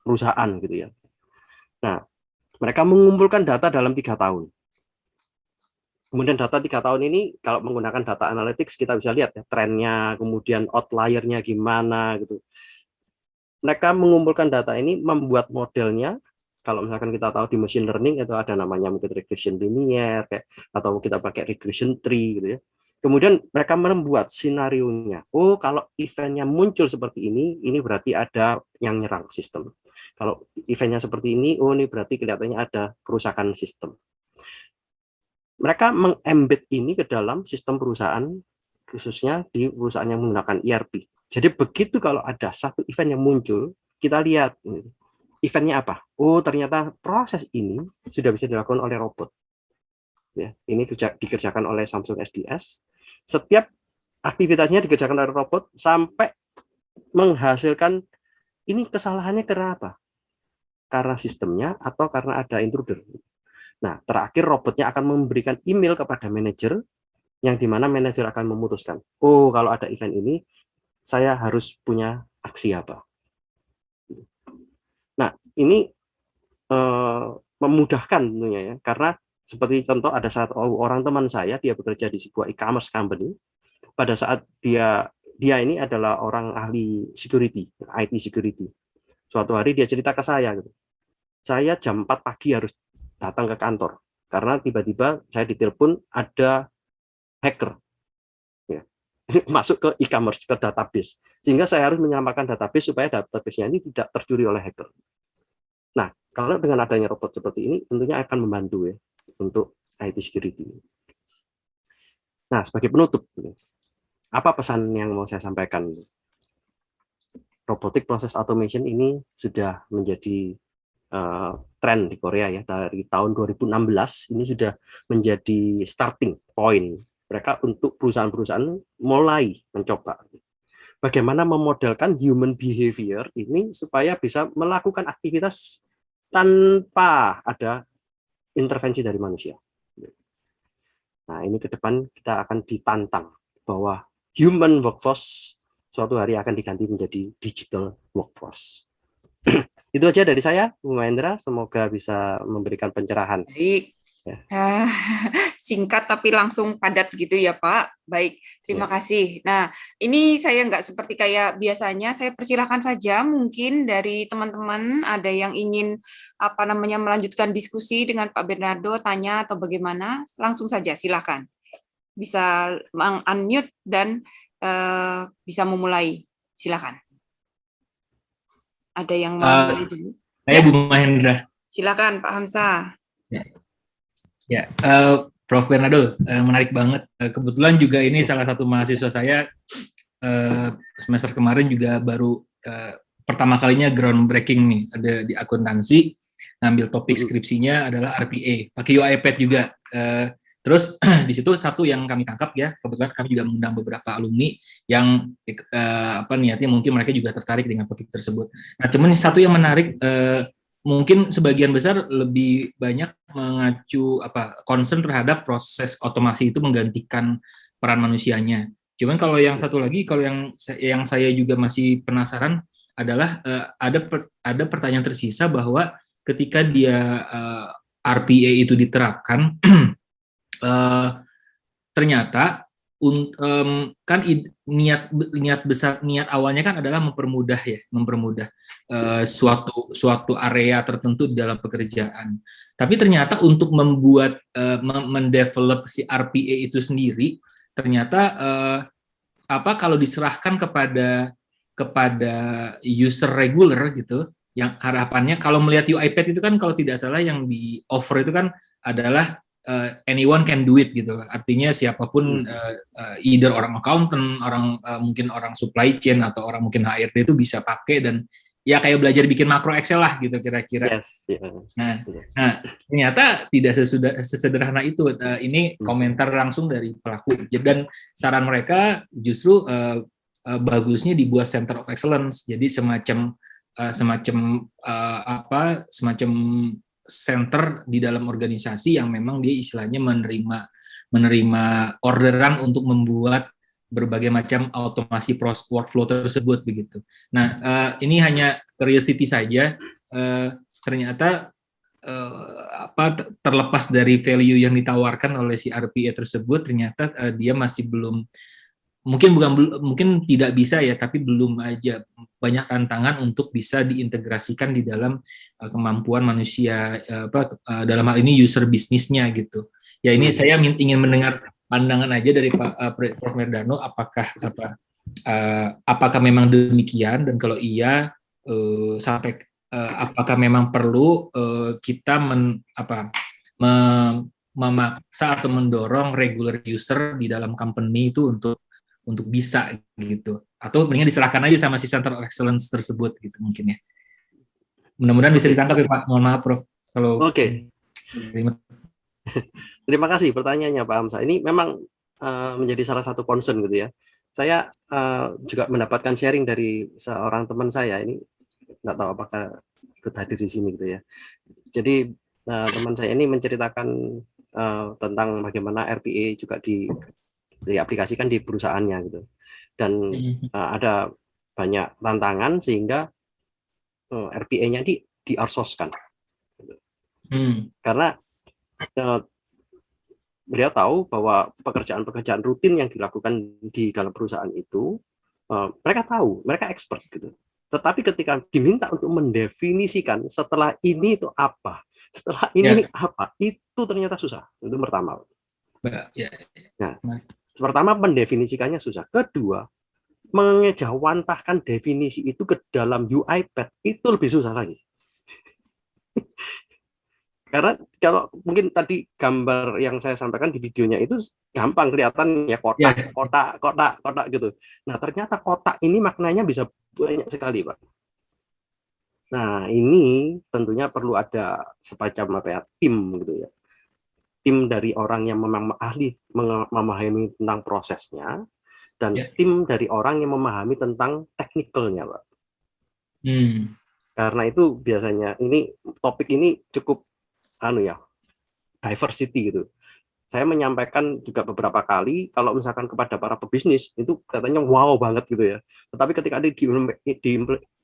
perusahaan gitu ya. Nah, mereka mengumpulkan data dalam 3 tahun. Kemudian data 3 tahun ini kalau menggunakan data analytics kita bisa lihat ya trennya, kemudian outlier-nya gimana gitu. Mereka mengumpulkan data ini, membuat modelnya. Kalau misalkan kita tahu di machine learning itu ada namanya mungkin regression linear atau kita pakai regression tree gitu ya. Kemudian mereka membuat sinarionya. Oh, kalau eventnya muncul seperti ini berarti ada yang nyerang sistem. Kalau eventnya seperti ini, oh ini berarti kelihatannya ada kerusakan sistem. Mereka mengembed ini ke dalam sistem perusahaan, khususnya di perusahaan yang menggunakan ERP. Jadi begitu kalau ada satu event yang muncul, kita lihat eventnya apa. Oh, ternyata proses ini sudah bisa dilakukan oleh robot. Ya, ini dikerjakan oleh Samsung SDS. Setiap aktivitasnya dikerjakan oleh robot sampai menghasilkan ini kesalahannya karena apa? Karena sistemnya atau karena ada intruder. Nah, terakhir robotnya akan memberikan email kepada manajer, yang dimana manajer akan memutuskan, oh kalau ada event ini, saya harus punya aksi apa. Nah, ini memudahkan tentunya ya, karena seperti contoh ada satu orang teman saya, dia bekerja di sebuah e-commerce company. Pada saat dia ini adalah orang ahli security, IT security. Suatu hari dia cerita ke saya, gitu. Saya jam 4 pagi harus datang ke kantor karena tiba-tiba saya ditelepon ada hacker ya, masuk ke e-commerce, ke database, sehingga saya harus menyelamatkan database supaya database-nya ini tidak tercuri oleh hacker. Nah, kalau dengan adanya robot seperti ini tentunya akan membantu ya untuk IT security. Nah, sebagai penutup, apa pesan yang mau saya sampaikan? robotic process automation ini sudah menjadi tren di Korea ya. Dari tahun 2016 ini sudah menjadi starting point mereka untuk perusahaan-perusahaan mulai mencoba bagaimana memodelkan human behavior ini supaya bisa melakukan aktivitas tanpa ada intervensi dari manusia. Nah, ini ke depan kita akan ditantang bahwa human workforce suatu hari akan diganti menjadi digital workforce. Itu aja dari saya, Bu Mahendra. Semoga bisa memberikan pencerahan. Baik. Ya. Singkat tapi langsung padat gitu ya Pak. Baik, terima kasih. Nah, ini saya nggak seperti kayak biasanya. Saya persilahkan saja mungkin dari teman-teman ada yang ingin melanjutkan diskusi dengan Pak Bernardo, tanya atau bagaimana, langsung saja silakan. Bisa unmute dan bisa memulai. Silakan. Ada yang mau mulai dulu? Saya Bu Mahendra. Silakan Pak Hamzah. Ya, Prof. Bernardo, menarik banget. Kebetulan juga ini salah satu mahasiswa saya semester kemarin juga baru pertama kalinya groundbreaking nih, ada di akuntansi, ngambil topik skripsinya adalah RPA, pakai UiPath juga. Terus di situ satu yang kami tangkap ya, kebetulan kami juga mengundang beberapa alumni yang niatnya mungkin mereka juga tertarik dengan topik tersebut. Nah, cuman satu yang menarik, mungkin sebagian besar lebih banyak mengacu concern terhadap proses otomasi itu menggantikan peran manusianya. Cuman kalau yang satu lagi, kalau yang saya juga masih penasaran adalah ada pertanyaan tersisa bahwa ketika dia RPA itu diterapkan, ternyata kan niat awalnya kan adalah mempermudah suatu area tertentu di dalam pekerjaan. Tapi ternyata untuk mendevelop si RPA itu sendiri, ternyata kalau diserahkan kepada user regular gitu, yang harapannya kalau melihat UiPath itu kan kalau tidak salah yang di offer itu kan adalah anyone can do it gitu. Artinya siapapun either orang accountant, mungkin orang supply chain atau orang mungkin HRD itu bisa pakai dan ya kayak belajar bikin makro Excel lah gitu kira-kira. Yes, yeah. Nah, ternyata tidak sesederhana itu. Ini komentar langsung dari pelaku dan saran mereka justru bagusnya dibuat Center of Excellence. Jadi semacam center di dalam organisasi yang memang dia istilahnya menerima orderan untuk membuat berbagai macam otomasi workflow tersebut begitu. Nah, ini hanya curiosity saja. Ternyata terlepas dari value yang ditawarkan oleh si RPA tersebut, ternyata dia masih belum mungkin tidak bisa ya, tapi belum aja banyak tantangan untuk bisa diintegrasikan di dalam kemampuan manusia dalam hal ini user bisnisnya gitu. Ya ini saya ingin mendengar pandangan aja dari Pak Prof. Merdano, apakah memang demikian dan kalau iya apakah memang perlu kita memaksa atau mendorong regular user di dalam company itu untuk bisa gitu, atau mendingan diserahkan aja sama si Center of Excellence tersebut gitu mungkin ya. Mudah-mudahan bisa ditangkap ya Pak. Mohon maaf Prof. Kalau Terima kasih pertanyaannya Pak Hamzah. Ini memang menjadi salah satu concern gitu ya. Saya juga mendapatkan sharing dari seorang teman saya, ini nggak tahu apakah ikut hadir di sini gitu ya. Jadi teman saya ini menceritakan tentang bagaimana RPA juga diaplikasikan di perusahaannya gitu, dan ada banyak tantangan sehingga RPA-nya di-outsource-kan gitu. Karena beliau tahu bahwa pekerjaan-pekerjaan rutin yang dilakukan di dalam perusahaan itu mereka tahu, mereka expert gitu. Tetapi ketika diminta untuk mendefinisikan setelah ini itu apa, setelah ini apa, itu ternyata susah. Itu pertama. Nah, pertama mendefinisikannya susah. Kedua, mengejawantahkan definisi itu ke dalam UiPath itu lebih susah lagi. Karena kalau mungkin tadi gambar yang saya sampaikan di videonya itu gampang kelihatan ya, kotak, Ya. kotak gitu. Nah, ternyata kotak ini maknanya bisa banyak sekali, Pak. Nah, ini tentunya perlu ada semacam apa ya, tim gitu ya. Tim dari orang yang memang ahli memahami tentang prosesnya, dan Ya. tim dari orang yang memahami tentang teknikalnya, Pak. Hmm. Karena itu biasanya ini topik ini cukup diversity gitu. Saya menyampaikan juga beberapa kali kalau misalkan kepada para pebisnis itu katanya wow banget gitu ya. Tetapi ketika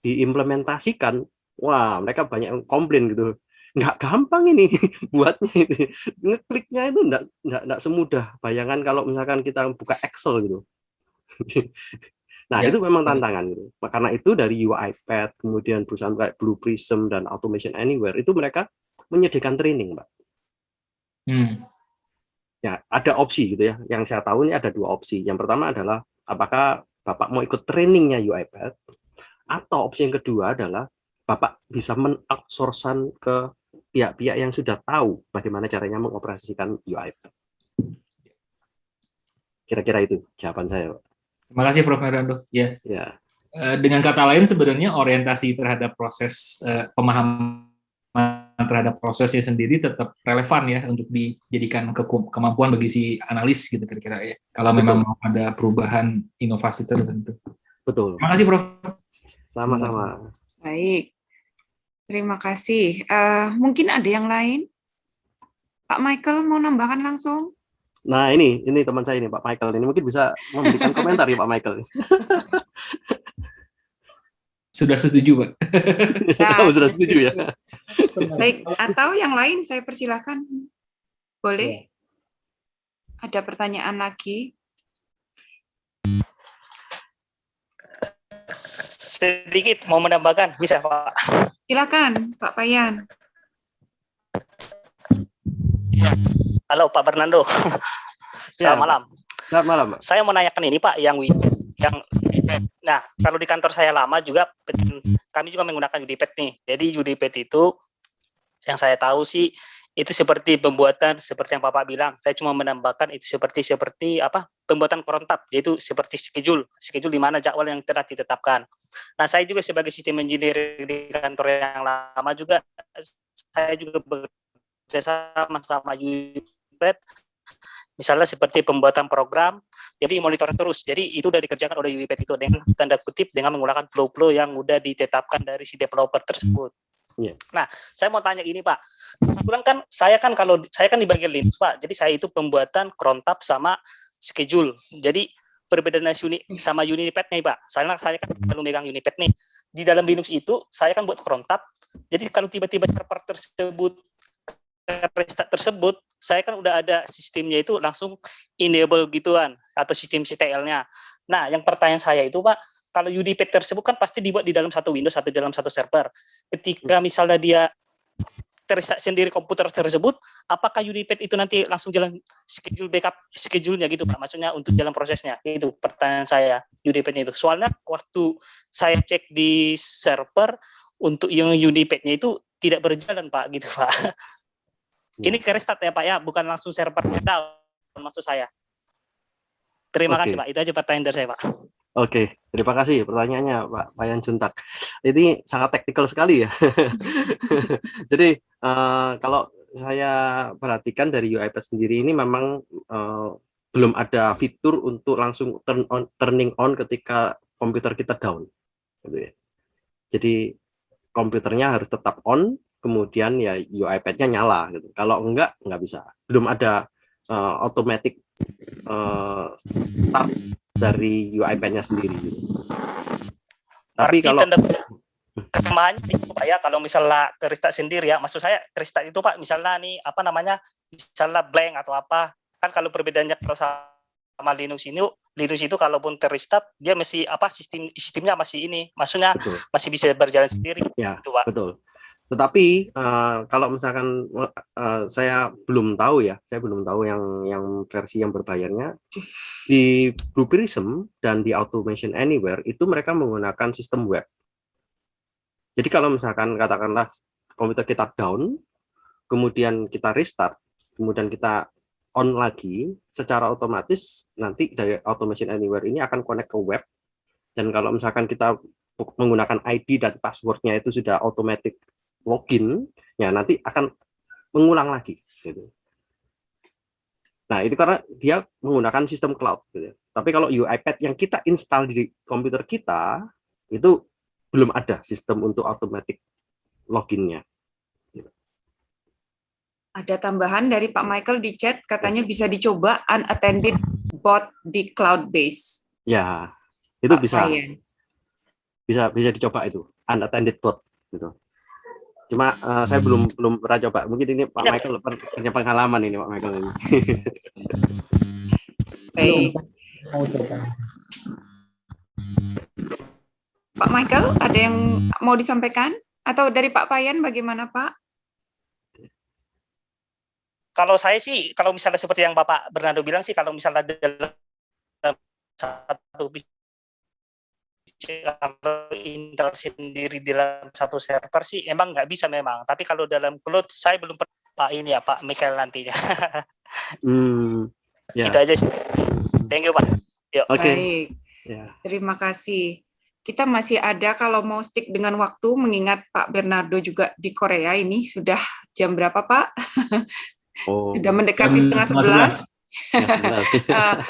diimplementasikan, wah mereka banyak yang komplain gitu. Nggak gampang ini buatnya itu. Ngekliknya itu nggak semudah bayangan kalau misalkan kita buka Excel gitu. Nah, Ya. itu memang tantangan gitu. Karena itu dari UiPath, kemudian perusahaan kayak Blue Prism dan Automation Anywhere itu mereka menyediakan training, Pak. Ya, ada opsi gitu ya. Yang saya tahu ini ada 2 opsi. Yang pertama adalah apakah Bapak mau ikut trainingnya UiPath, atau opsi yang kedua adalah Bapak bisa men-outsource ke pihak-pihak yang sudah tahu bagaimana caranya mengoperasikan UiPath. Kira-kira itu jawaban saya, Pak. Terima kasih Prof. Fernando. Ya. Ya. Dengan kata lain sebenarnya orientasi terhadap proses pemahaman terhadap prosesnya sendiri tetap relevan ya untuk dijadikan kemampuan bagi si analis gitu kira-kira ya. Kalau memang mau ada perubahan inovasi tertentu. Betul. Terima kasih Prof. Sama-sama. Baik, terima kasih. Mungkin ada yang lain? Pak Michael mau nambahkan langsung? Nah, ini teman saya ini Pak Michael ini mungkin bisa memberikan komentar ya Pak Michael. Sudah setuju, Pak. Nah, sudah setuju ya. Baik, atau yang lain saya persilahkan. Boleh? Ada pertanyaan lagi? Sedikit mau menambahkan, bisa Pak? Silakan, Pak Payan. Halo Pak Fernando. Selamat malam. Selamat malam, Pak. Saya mau nanyakan ini Pak, nah kalau di kantor saya lama juga kami juga menggunakan UdiPath nih. Jadi UdiPath itu yang saya tahu sih itu seperti pembuatan seperti yang Bapak bilang. Saya cuma menambahkan itu seperti apa? Pembuatan korontab, yaitu seperti schedule di mana jadwal yang telah ditetapkan. Nah, saya juga sebagai sistem engineer di kantor yang lama juga saya juga sama UiPath, misalnya seperti pembuatan program, jadi monitor terus. Jadi itu sudah dikerjakan oleh UiPath itu dengan tanda kutip dengan menggunakan flow-flow yang sudah ditetapkan dari si developer tersebut. Yeah. Nah, saya mau tanya ini Pak. Kebetulan kan saya kan di bagian Linux Pak. Jadi saya itu pembuatan cron tab sama schedule. Jadi perbedaan sama UiPath nih Pak. Saya kan perlu megang UiPath nih. Di dalam Linux itu saya kan buat cron tab. Jadi kalau tiba-tiba server tersebut saya kan udah ada sistemnya itu langsung enable gituan atau sistem CTL-nya. Nah, yang pertanyaan saya itu Pak, kalau UiPath tersebut kan pasti dibuat di dalam satu Windows atau dalam satu server. Ketika misalnya dia teristart sendiri komputer tersebut, apakah UiPath itu nanti langsung jalan schedule backup schedule-nya gitu Pak? Maksudnya untuk jalan prosesnya. Itu pertanyaan saya UiPath-nya itu. Soalnya waktu saya cek di server untuk yang UiPath-nya itu tidak berjalan Pak gitu Pak. Ini restart ya Pak ya, bukan langsung servernya down maksud saya. Terima kasih Pak, itu aja pertanyaan dari saya Pak. Oke, terima kasih pertanyaannya Pak Payan Juntak. Ini sangat teknikal sekali ya. Jadi kalau saya perhatikan dari UiPath sendiri ini memang belum ada fitur untuk langsung turning on ketika komputer kita down. Gitu ya. Jadi komputernya harus tetap on, kemudian ya UiPath-nya nyala gitu. Kalau enggak bisa. Belum ada automatic start dari UiPath-nya sendiri gitu. Tapi kalau kelemahannya itu Pak ya, kalau misalnya restart sendiri ya, maksud saya restart itu Pak, misalnya nih apa namanya, misalnya blank atau apa, kan kalau perbedaannya kalau sama Linux itu kalaupun terrestart dia masih apa sistemnya masih ini, maksudnya betul, masih bisa berjalan sendiri. Ya, gitu, Pak. Betul. Tetapi kalau misalkan saya belum tahu yang versi yang berbayarnya di Blue Prism dan di Automation Anywhere itu mereka menggunakan sistem web. Jadi kalau misalkan katakanlah komputer kita down, kemudian kita restart, kemudian kita on lagi, secara otomatis nanti dari Automation Anywhere ini akan connect ke web. Dan kalau misalkan kita menggunakan ID dan passwordnya itu sudah automatic login, ya nanti akan mengulang lagi. Gitu. Nah, itu karena dia menggunakan sistem cloud. Gitu. Tapi kalau UiPath yang kita install di komputer kita, itu belum ada sistem untuk automatic loginnya. Gitu. Ada tambahan dari Pak Michael di chat, katanya bisa dicoba unattended bot di cloud base. Ya, itu Pak bisa. Payan. Bisa dicoba itu, unattended bot. Gitu. Cuma saya belum pernah coba. Mungkin ini Pak Michael punya pengalaman ini Pak Michael ini. Baik. Pak Michael, ada yang mau disampaikan? Atau dari Pak Payan bagaimana Pak? Kalau saya sih, kalau misalnya seperti yang Bapak Bernardo bilang sih, kalau misalnya dalam satu kalau Intel sendiri di dalam satu server sih emang nggak bisa memang. Tapi kalau dalam cloud saya belum pernah Pak ini ya Pak Michael nantinya. Ya. Itu aja sih. Thank you Pak. Yuk. Oke. Baik. Ya. Terima kasih. Kita masih ada kalau mau stick dengan waktu, mengingat Pak Bernardo juga di Korea ini. Sudah jam berapa Pak? Sudah mendekati setengah 11. Ya,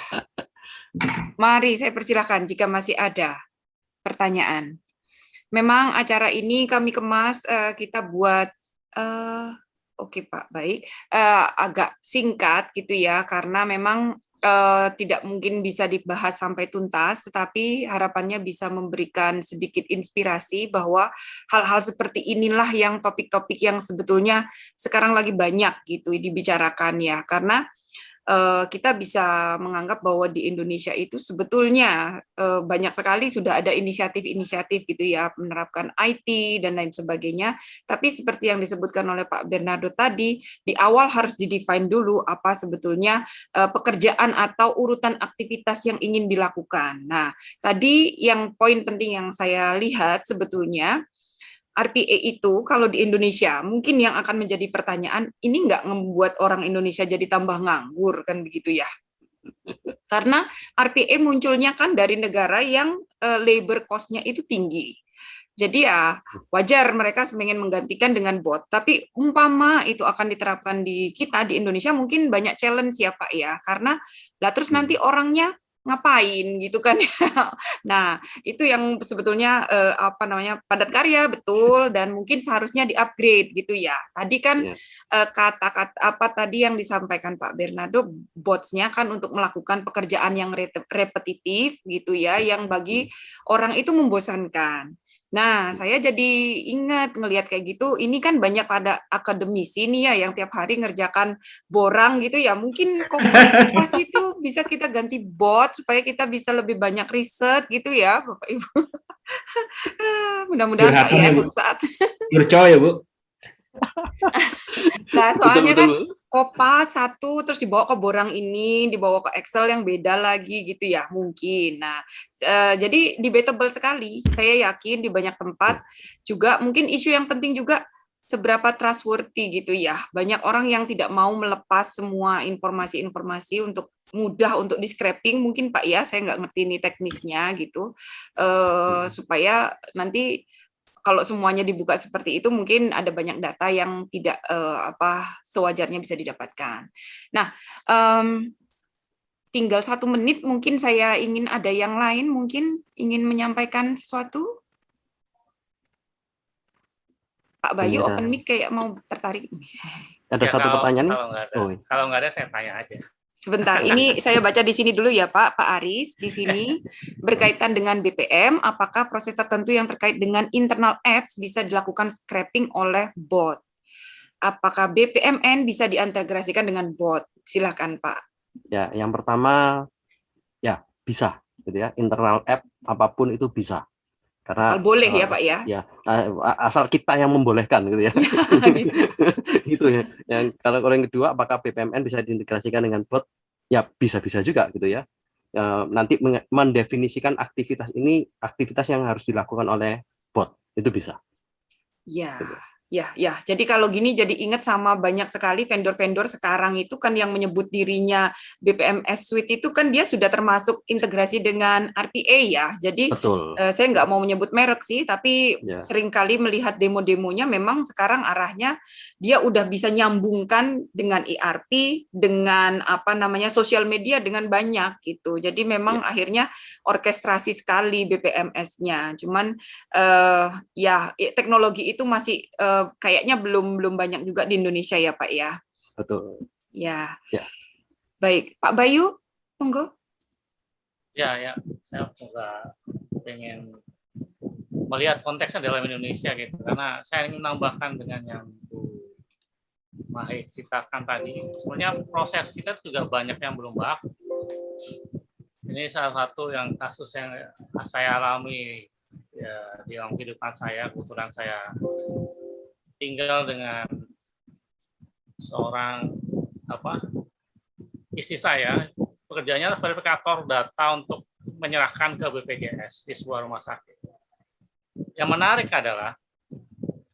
Mari saya persilahkan jika masih ada pertanyaan. Memang acara ini kami kemas, kita buat, oke Pak, baik, agak singkat gitu ya, karena memang tidak mungkin bisa dibahas sampai tuntas, tetapi harapannya bisa memberikan sedikit inspirasi bahwa hal-hal seperti inilah yang topik-topik yang sebetulnya sekarang lagi banyak gitu dibicarakan ya, karena kita bisa menganggap bahwa di Indonesia itu sebetulnya banyak sekali sudah ada inisiatif-inisiatif gitu ya, menerapkan IT dan lain sebagainya. Tapi seperti yang disebutkan oleh Pak Bernardo tadi, di awal harus didefine dulu apa sebetulnya pekerjaan atau urutan aktivitas yang ingin dilakukan. Nah, tadi yang poin penting yang saya lihat sebetulnya, RPA itu kalau di Indonesia mungkin yang akan menjadi pertanyaan, ini nggak membuat orang Indonesia jadi tambah nganggur kan begitu ya? Karena RPA munculnya kan dari negara yang labor cost-nya itu tinggi. Jadi ya wajar mereka pengen menggantikan dengan bot, tapi umpama itu akan diterapkan di kita di Indonesia mungkin banyak challenge ya Pak ya, karena lah terus nanti orangnya ngapain gitu kan. Nah, itu yang sebetulnya padat karya betul dan mungkin seharusnya di-upgrade gitu ya. Tadi kan kata-kata apa tadi yang disampaikan Pak Bernardo, bots-nya kan untuk melakukan pekerjaan yang repetitif gitu ya, yang bagi orang itu membosankan. Nah, saya jadi ingat ngelihat kayak gitu, ini kan banyak pada akademisi nih ya yang tiap hari ngerjakan borang gitu ya. Mungkin Kompas itu bisa kita ganti bot supaya kita bisa lebih banyak riset gitu ya, Bapak Ibu. Mudah-mudahan Pak ya suatu saat. Percaya ya, Bu. Nah, soalnya kan Kopas satu terus dibawa ke borang ini, dibawa ke Excel yang beda lagi gitu ya, mungkin. Nah, jadi debatable sekali. Saya yakin di banyak tempat juga mungkin isu yang penting juga seberapa trustworthy gitu ya. Banyak orang yang tidak mau melepas semua informasi-informasi untuk mudah untuk di-scraping mungkin Pak ya, saya nggak ngerti ini teknisnya gitu. Supaya nanti kalau semuanya dibuka seperti itu, mungkin ada banyak data yang tidak sewajarnya bisa didapatkan. Nah, tinggal 1 menit, mungkin saya ingin ada yang lain, mungkin ingin menyampaikan sesuatu. Pak Bayu, open mic kayak mau tertarik. Ada ya, satu pertanyaan nih. Kalau nggak ada, saya tanya aja. Sebentar, ini saya baca di sini dulu ya Pak Aris, di sini berkaitan dengan BPM, apakah proses tertentu yang terkait dengan internal apps bisa dilakukan scraping oleh bot? Apakah BPMN bisa diintegrasikan dengan bot? Silakan Pak. Ya, yang pertama ya bisa, gitu ya. Internal app apapun itu bisa. Karena asal boleh ya Pak ya. Ya, asal kita yang membolehkan gitu ya. Gitu ya. Yang kalau yang kedua, apakah BPMN bisa diintegrasikan dengan bot? Ya bisa-bisa juga gitu ya. Nanti mendefinisikan aktivitas ini aktivitas yang harus dilakukan oleh bot itu bisa. Ya. Gitu. Ya, ya. Jadi kalau gini jadi ingat sama banyak sekali vendor-vendor sekarang itu kan yang menyebut dirinya BPMS Suite itu kan dia sudah termasuk integrasi dengan RPA ya. Jadi Betul. saya nggak mau menyebut merek sih, tapi Ya. seringkali melihat demo-demonya memang sekarang arahnya dia udah bisa nyambungkan dengan ERP, dengan apa namanya sosial media dengan banyak gitu. Jadi memang akhirnya orkestrasi sekali BPMS-nya. Cuman ya teknologi itu masih kayaknya belum banyak juga di Indonesia ya Pak ya. Betul. Ya. Ya. Baik, Pak Bayu, monggo. Ya, saya juga pengen melihat konteksnya dalam Indonesia gitu, karena saya ingin menambahkan dengan yang Bu Mahir ceritakan tadi. Sebenarnya proses kita juga banyak yang belum baku. Ini salah satu yang kasus yang saya alami ya, di dalam kehidupan saya. Kebetulan saya tinggal dengan seorang istri saya, pekerjaannya verifikator data untuk menyerahkan ke BPJS di sebuah rumah sakit. Yang menarik adalah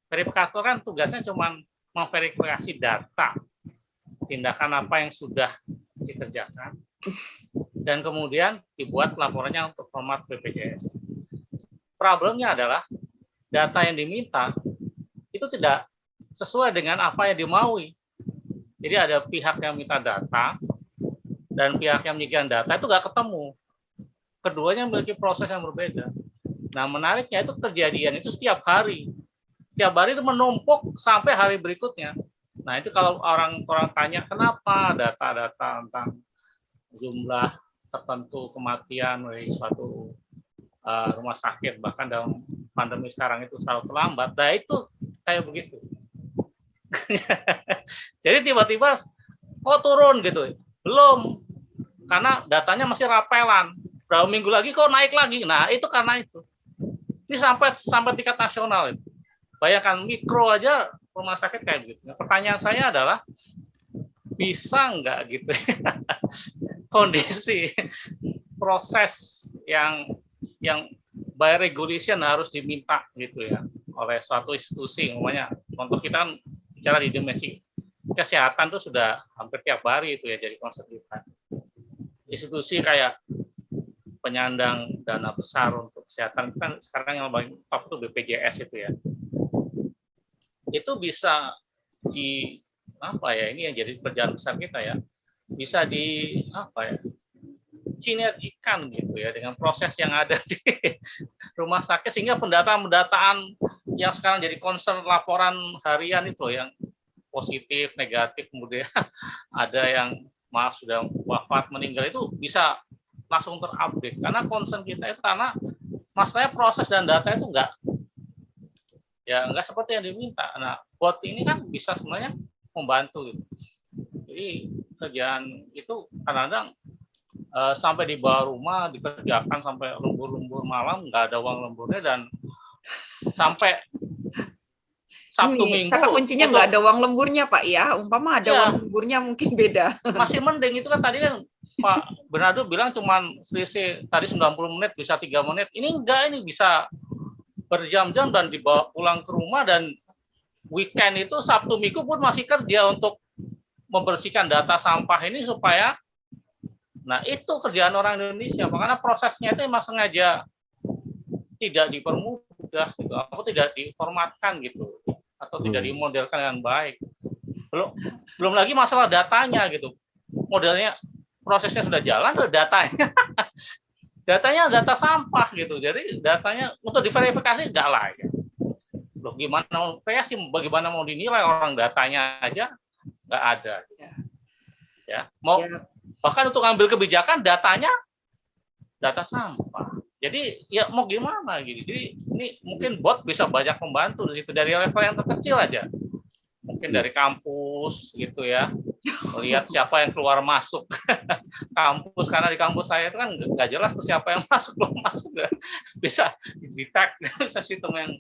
verifikator kan tugasnya cuma memverifikasi data, tindakan apa yang sudah dikerjakan, dan kemudian dibuat laporannya untuk format BPJS. Problemnya adalah data yang diminta itu tidak sesuai dengan apa yang dimaui. Jadi ada pihak yang minta data dan pihak yang menyediakan data itu nggak ketemu. Keduanya memiliki proses yang berbeda. Nah, menariknya itu kejadian itu setiap hari. Setiap hari itu menumpuk sampai hari berikutnya. Nah, itu kalau orang tanya kenapa data-data tentang jumlah tertentu kematian dari suatu rumah sakit, bahkan dalam pandemi sekarang itu selalu terlambat. Nah, itu kayak begitu. Jadi tiba-tiba kok turun gitu. Belum. Karena datanya masih rapelan. Berapa minggu lagi kok naik lagi. Nah, itu karena itu. Ini sampai tingkat nasional itu. Bayangkan mikro aja rumah sakit kayak begitu. Nah, pertanyaan saya adalah bisa nggak gitu kondisi proses yang by regulation harus diminta gitu ya oleh suatu institusi. Umpamanya contoh kita kan bicara di dimensi kesehatan tuh sudah hampir tiap hari itu ya jadi concern kita. Institusi kayak penyandang dana besar untuk kesehatan kan sekarang yang paling top tuh BPJS itu ya. Itu bisa di ini yang jadi kerjaan besar kita ya. Bisa di sinergikan gitu ya dengan proses yang ada di rumah sakit sehingga pendataan yang sekarang jadi concern laporan harian itu yang positif, negatif, kemudian ada yang sudah wafat, meninggal itu bisa langsung terupdate karena concern kita itu karena masalahnya proses dan data itu enggak seperti yang diminta. Nah, bot ini kan bisa sebenarnya membantu gitu. Jadi kerjaan itu kadang-kadang sampai di bawah rumah dikerjakan sampai lembur-lembur malam, nggak ada uang lemburnya dan sampai Sabtu Minggu. Kata kuncinya nggak ada uang lemburnya Pak ya. Umpama ada uang lemburnya mungkin beda. Masih mending itu kan tadi kan Pak Bernardo bilang cuman selisih tadi 90 menit bisa 3 menit. Ini enggak, ini bisa berjam-jam dan dibawa pulang ke rumah dan weekend itu Sabtu Minggu pun masih kerja untuk membersihkan data sampah ini supaya itu kerjaan orang Indonesia. Makanya prosesnya itu memang sengaja tidak dipermudah gitu, atau tidak diformatkan gitu, atau tidak dimodelkan dengan baik. Belum lagi masalah datanya gitu. Modelnya prosesnya sudah jalan, datanya data sampah gitu. Jadi datanya untuk diverifikasi enggak lah ya. Loh, gimana mau verifikasi, bagaimana mau dinilai orang datanya aja nggak ada. Ya, bahkan untuk ngambil kebijakan datanya data sampah. Jadi ya mau gimana gitu. Jadi ini mungkin bot bisa banyak membantu dari level yang terkecil aja. Mungkin dari kampus gitu ya. Melihat siapa yang keluar masuk kampus, karena di kampus saya itu kan nggak jelas tuh siapa yang masuk belum masuk, bisa detect bisa sistem yang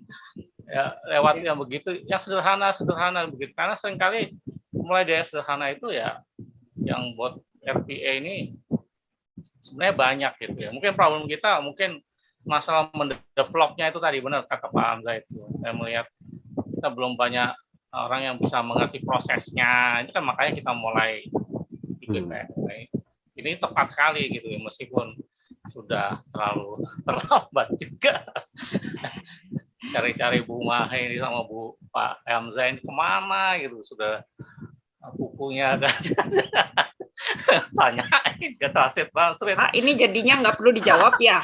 lewat yang begitu, yang sederhana begitu. Karena seringkali mulai dari yang sederhana itu ya yang buat RPA ini sebenarnya banyak gitu ya. Mungkin problem kita mungkin masalah mendevelopnya itu tadi benar kata Pak Hamzah itu. Saya melihat kita belum banyak orang yang bisa mengerti prosesnya. Itu kan makanya kita mulai di BPN. Ini tepat sekali gitu ya, meskipun sudah terlalu terlambat juga. Cari-cari Bu Mahe ini sama Bu Pak Hamzah ini kemana gitu, sudah bukunya kan. Tanyain ke translate. Ini jadinya nggak perlu dijawab ya.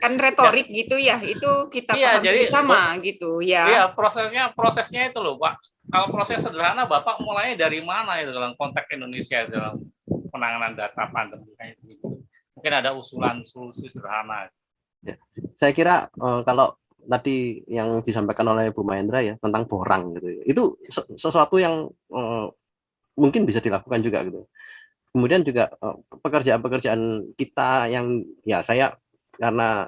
Kan retorik gitu ya, itu kita Iya, pahami jadi bersama gitu ya. Iya, prosesnya itu loh, Pak. Kalau proses sederhana, Bapak mulainya dari mana itu dalam konteks Indonesia dalam penanganan data pandemi kayak gitu? Mungkin ada usulan solusi sederhana. Ya. Saya kira kalau tadi yang disampaikan oleh Bu Mahendra ya tentang borang gitu, itu sesuatu yang mungkin bisa dilakukan juga gitu. Kemudian juga pekerjaan-pekerjaan kita yang ya saya karena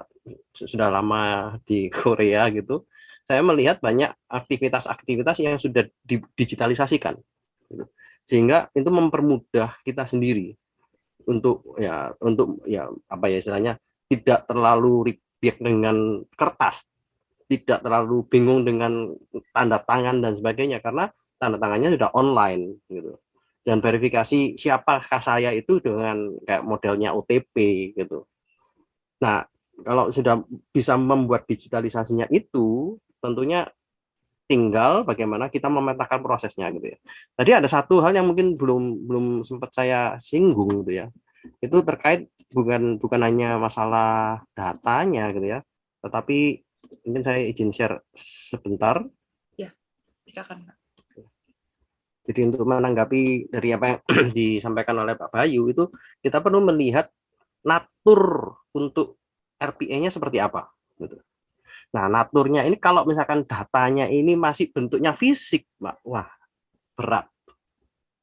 sudah lama di Korea gitu, saya melihat banyak aktivitas-aktivitas yang sudah digitalisasikan, gitu. Sehingga itu mempermudah kita sendiri untuk apa ya istilahnya tidak terlalu ribet dengan kertas, tidak terlalu bingung dengan tanda tangan dan sebagainya karena tanda tangannya sudah online gitu. Dan verifikasi siapakah saya itu dengan kayak modelnya OTP gitu. Nah, kalau sudah bisa membuat digitalisasinya itu, tentunya tinggal bagaimana kita memetakan prosesnya gitu ya. Tadi ada satu hal yang mungkin belum sempat saya singgung gitu ya. Itu terkait bukan hanya masalah datanya gitu ya, tetapi mungkin saya izin share sebentar. Ya, silakan Pak. Jadi untuk menanggapi dari apa yang disampaikan oleh Pak Bayu itu kita perlu melihat natur untuk RPA-nya seperti apa gitu. Nah, naturnya ini kalau misalkan datanya ini masih bentuknya fisik, Mbak, wah berat.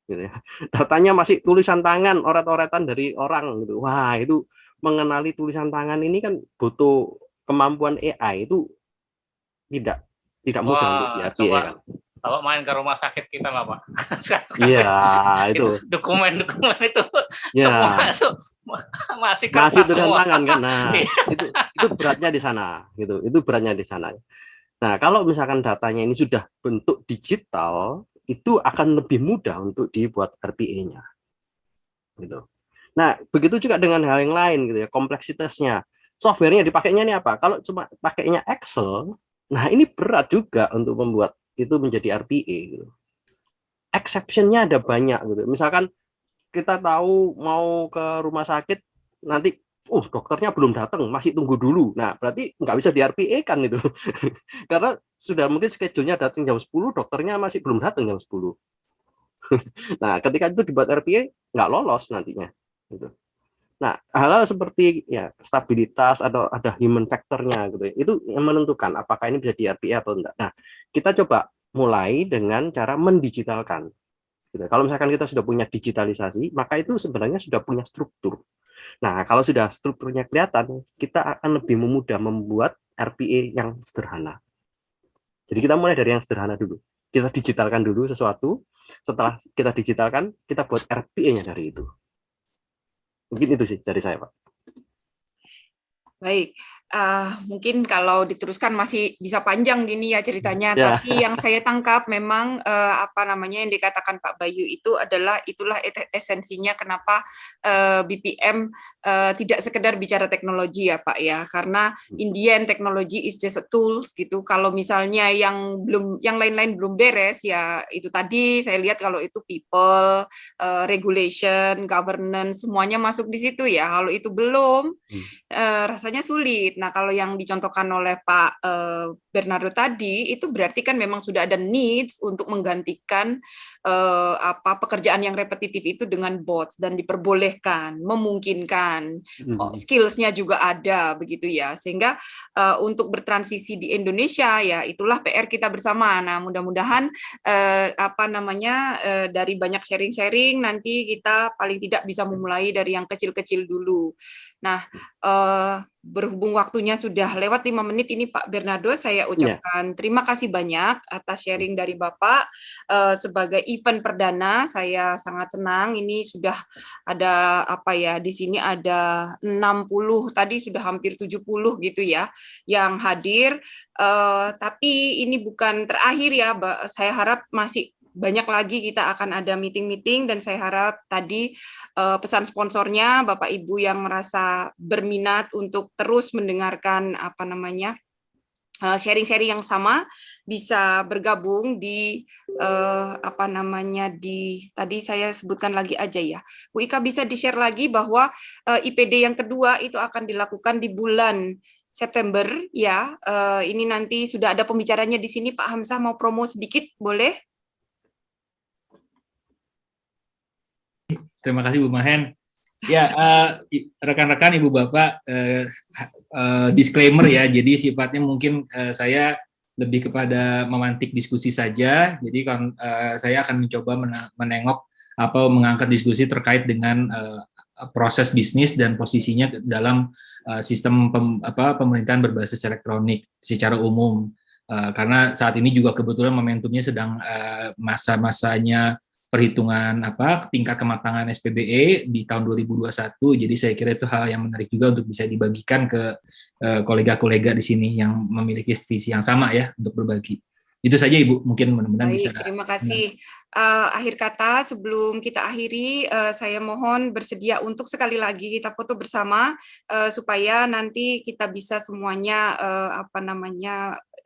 Gitu ya. Datanya masih tulisan tangan, oret-oretan dari orang gitu. Wah, itu mengenali tulisan tangan ini kan butuh kemampuan AI itu tidak mudah untuk di RPA kan. Kalau main ke rumah sakit kita lah Pak. Iya, itu. Dokumen-dokumen itu ya. Semua itu masih kertas tulisan semua. tangan kan. Nah, itu beratnya di sana gitu. Itu beratnya di sana. Nah, kalau misalkan datanya ini sudah bentuk digital, itu akan lebih mudah untuk dibuat RPA-nya. Gitu. Nah, begitu juga dengan hal yang lain gitu ya, kompleksitasnya. Software-nya dipakainya ini apa? Kalau cuma pakainya Excel, nah ini berat juga untuk membuat itu menjadi RPA gitu. Exception-nya ada banyak gitu. Misalkan kita tahu mau ke rumah sakit nanti dokternya belum datang, masih tunggu dulu. Nah, berarti nggak bisa di RPA kan itu. Karena sudah mungkin schedule-nya datang jam 10, dokternya masih belum datang jam 10. Nah, ketika itu dibuat RPA nggak lolos nantinya gitu. Nah, hal-hal seperti ya stabilitas atau ada human factor-nya gitu. Itu yang menentukan apakah ini bisa di RPA atau enggak. Nah, kita coba mulai dengan cara mendigitalkan. Gitu. Kalau misalkan kita sudah punya digitalisasi, maka itu sebenarnya sudah punya struktur. Nah, kalau sudah strukturnya kelihatan, kita akan lebih mudah membuat RPA yang sederhana. Jadi kita mulai dari yang sederhana dulu. Kita digitalkan dulu sesuatu, setelah kita digitalkan, kita buat RPA-nya dari itu. Mungkin itu sih dari saya, Pak. Baik, mungkin kalau diteruskan masih bisa panjang gini ya ceritanya, tapi yang saya tangkap memang yang dikatakan Pak Bayu itu itulah esensinya kenapa BPM tidak sekedar bicara teknologi ya Pak ya, karena in the end teknologi is just a tools gitu. Kalau misalnya yang lain-lain belum beres ya itu tadi saya lihat kalau itu people, regulation, governance semuanya masuk di situ ya. Kalau itu belum rasanya sulit. Nah, kalau yang dicontohkan oleh Pak Bernardo tadi, itu berarti kan memang sudah ada needs untuk menggantikan pekerjaan yang repetitif itu dengan bots dan diperbolehkan, memungkinkan, skills-nya juga ada begitu ya. Sehingga untuk bertransisi di Indonesia ya itulah PR kita bersama. Nah, mudah-mudahan dari banyak sharing-sharing nanti kita paling tidak bisa memulai dari yang kecil-kecil dulu. Nah, berhubung waktunya sudah lewat 5 menit ini Pak Bernardo, saya ucapkan terima kasih banyak atas sharing dari Bapak. Sebagai event perdana, saya sangat senang ini sudah ada di sini ada 60, tadi sudah hampir 70 gitu ya yang hadir. Tapi ini bukan terakhir ya, saya harap masih banyak lagi kita akan ada meeting-meeting, dan saya harap tadi pesan sponsornya Bapak Ibu yang merasa berminat untuk terus mendengarkan sharing-sharing yang sama bisa bergabung di tadi saya sebutkan lagi aja ya. Bu Ika bisa di-share lagi bahwa IPD yang kedua itu akan dilakukan di bulan September ya. Ini nanti sudah ada pembicaranya di sini. Pak Hamzah mau promo sedikit, boleh? Terima kasih Bu Mahen. Ya, rekan-rekan, Ibu Bapak, disclaimer ya, jadi sifatnya mungkin saya lebih kepada memantik diskusi saja, jadi saya akan mencoba menengok atau mengangkat diskusi terkait dengan proses bisnis dan posisinya dalam sistem pemerintahan berbasis elektronik secara umum, karena saat ini juga kebetulan momentumnya sedang masa-masanya perhitungan tingkat kematangan SPBE di tahun 2021. Jadi saya kira itu hal yang menarik juga untuk bisa dibagikan ke kolega-kolega di sini yang memiliki visi yang sama ya untuk berbagi. Itu saja Ibu, mungkin mudah-mudahan bisa. Terima kasih. Akhir kata sebelum kita akhiri, saya mohon bersedia untuk sekali lagi kita foto bersama supaya nanti kita bisa semuanya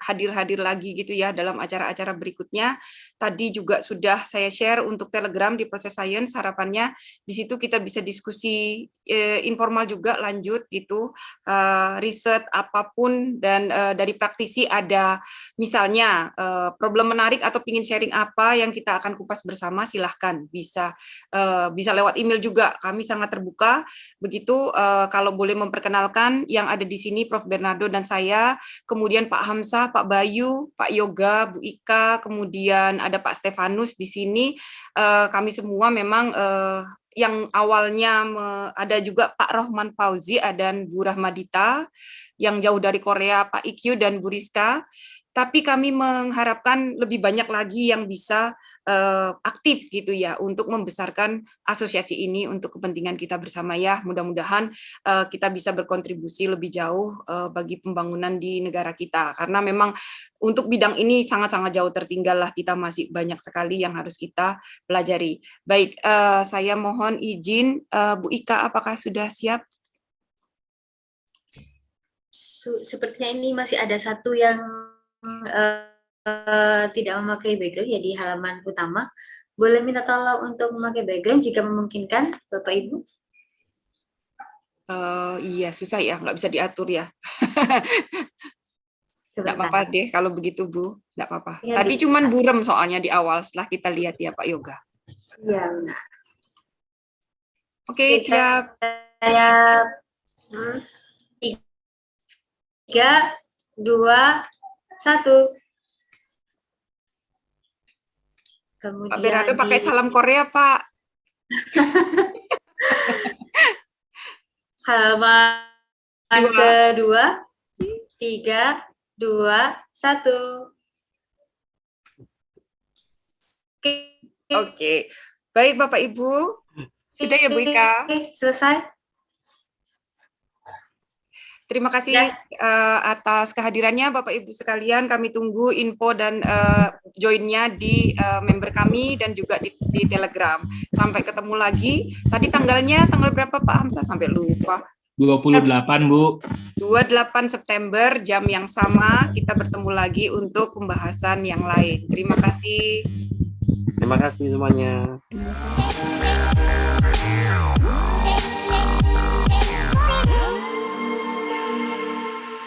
hadir lagi gitu ya dalam acara-acara berikutnya. Tadi juga sudah saya share untuk Telegram di Proses Science, harapannya di situ kita bisa diskusi informal juga lanjut gitu, riset apapun, dan dari praktisi ada misalnya problem menarik atau pingin sharing apa yang kita akan kupas bersama, silahkan bisa lewat email juga, kami sangat terbuka. Begitu kalau boleh memperkenalkan yang ada di sini Prof. Bernardo dan saya, kemudian Pak Hamzah, Pak Bayu, Pak Yoga, Bu Ika, kemudian ada Pak Stefanus di sini. Kami semua memang yang awalnya ada juga Pak Rohman Fauzi dan Bu Rahmadita, yang jauh dari Korea Pak Ikyu dan Bu Rizka. Tapi kami mengharapkan lebih banyak lagi yang bisa aktif gitu ya untuk membesarkan asosiasi ini untuk kepentingan kita bersama ya. Mudah-mudahan kita bisa berkontribusi lebih jauh bagi pembangunan di negara kita, karena memang untuk bidang ini sangat-sangat jauh tertinggal lah, kita masih banyak sekali yang harus kita pelajari. Baik, saya mohon izin Bu Ika, apakah sudah siap? Sepertinya ini masih ada satu yang tidak memakai background ya di halaman utama. Boleh minta tolong untuk memakai background jika memungkinkan, Bapak Ibu? Iya, susah ya, nggak bisa diatur ya. Nggak Sebentar. apa-apa deh kalau begitu Bu, nggak apa-apa. Ya, Tadi bisa. cuman burem soalnya di awal, setelah kita lihat ya Pak Yoga. Iya, benar. Oke, siap. Saya 3, 2, 1. Kemudian Pak Bernardo pakai salam Korea, Pak. halaman kedua, 3, 2, 1. Oke. Baik Bapak Ibu. Sudah ya Bu Ika? Selesai. Terima kasih atas kehadirannya Bapak Ibu sekalian. Kami tunggu info dan join-nya di member kami dan juga di Telegram. Sampai ketemu lagi. Tadi tanggalnya tanggal berapa Pak Hamzah? Sampai lupa. 28 Bu. 28 September jam yang sama kita bertemu lagi untuk pembahasan yang lain. Terima kasih. Terima kasih semuanya.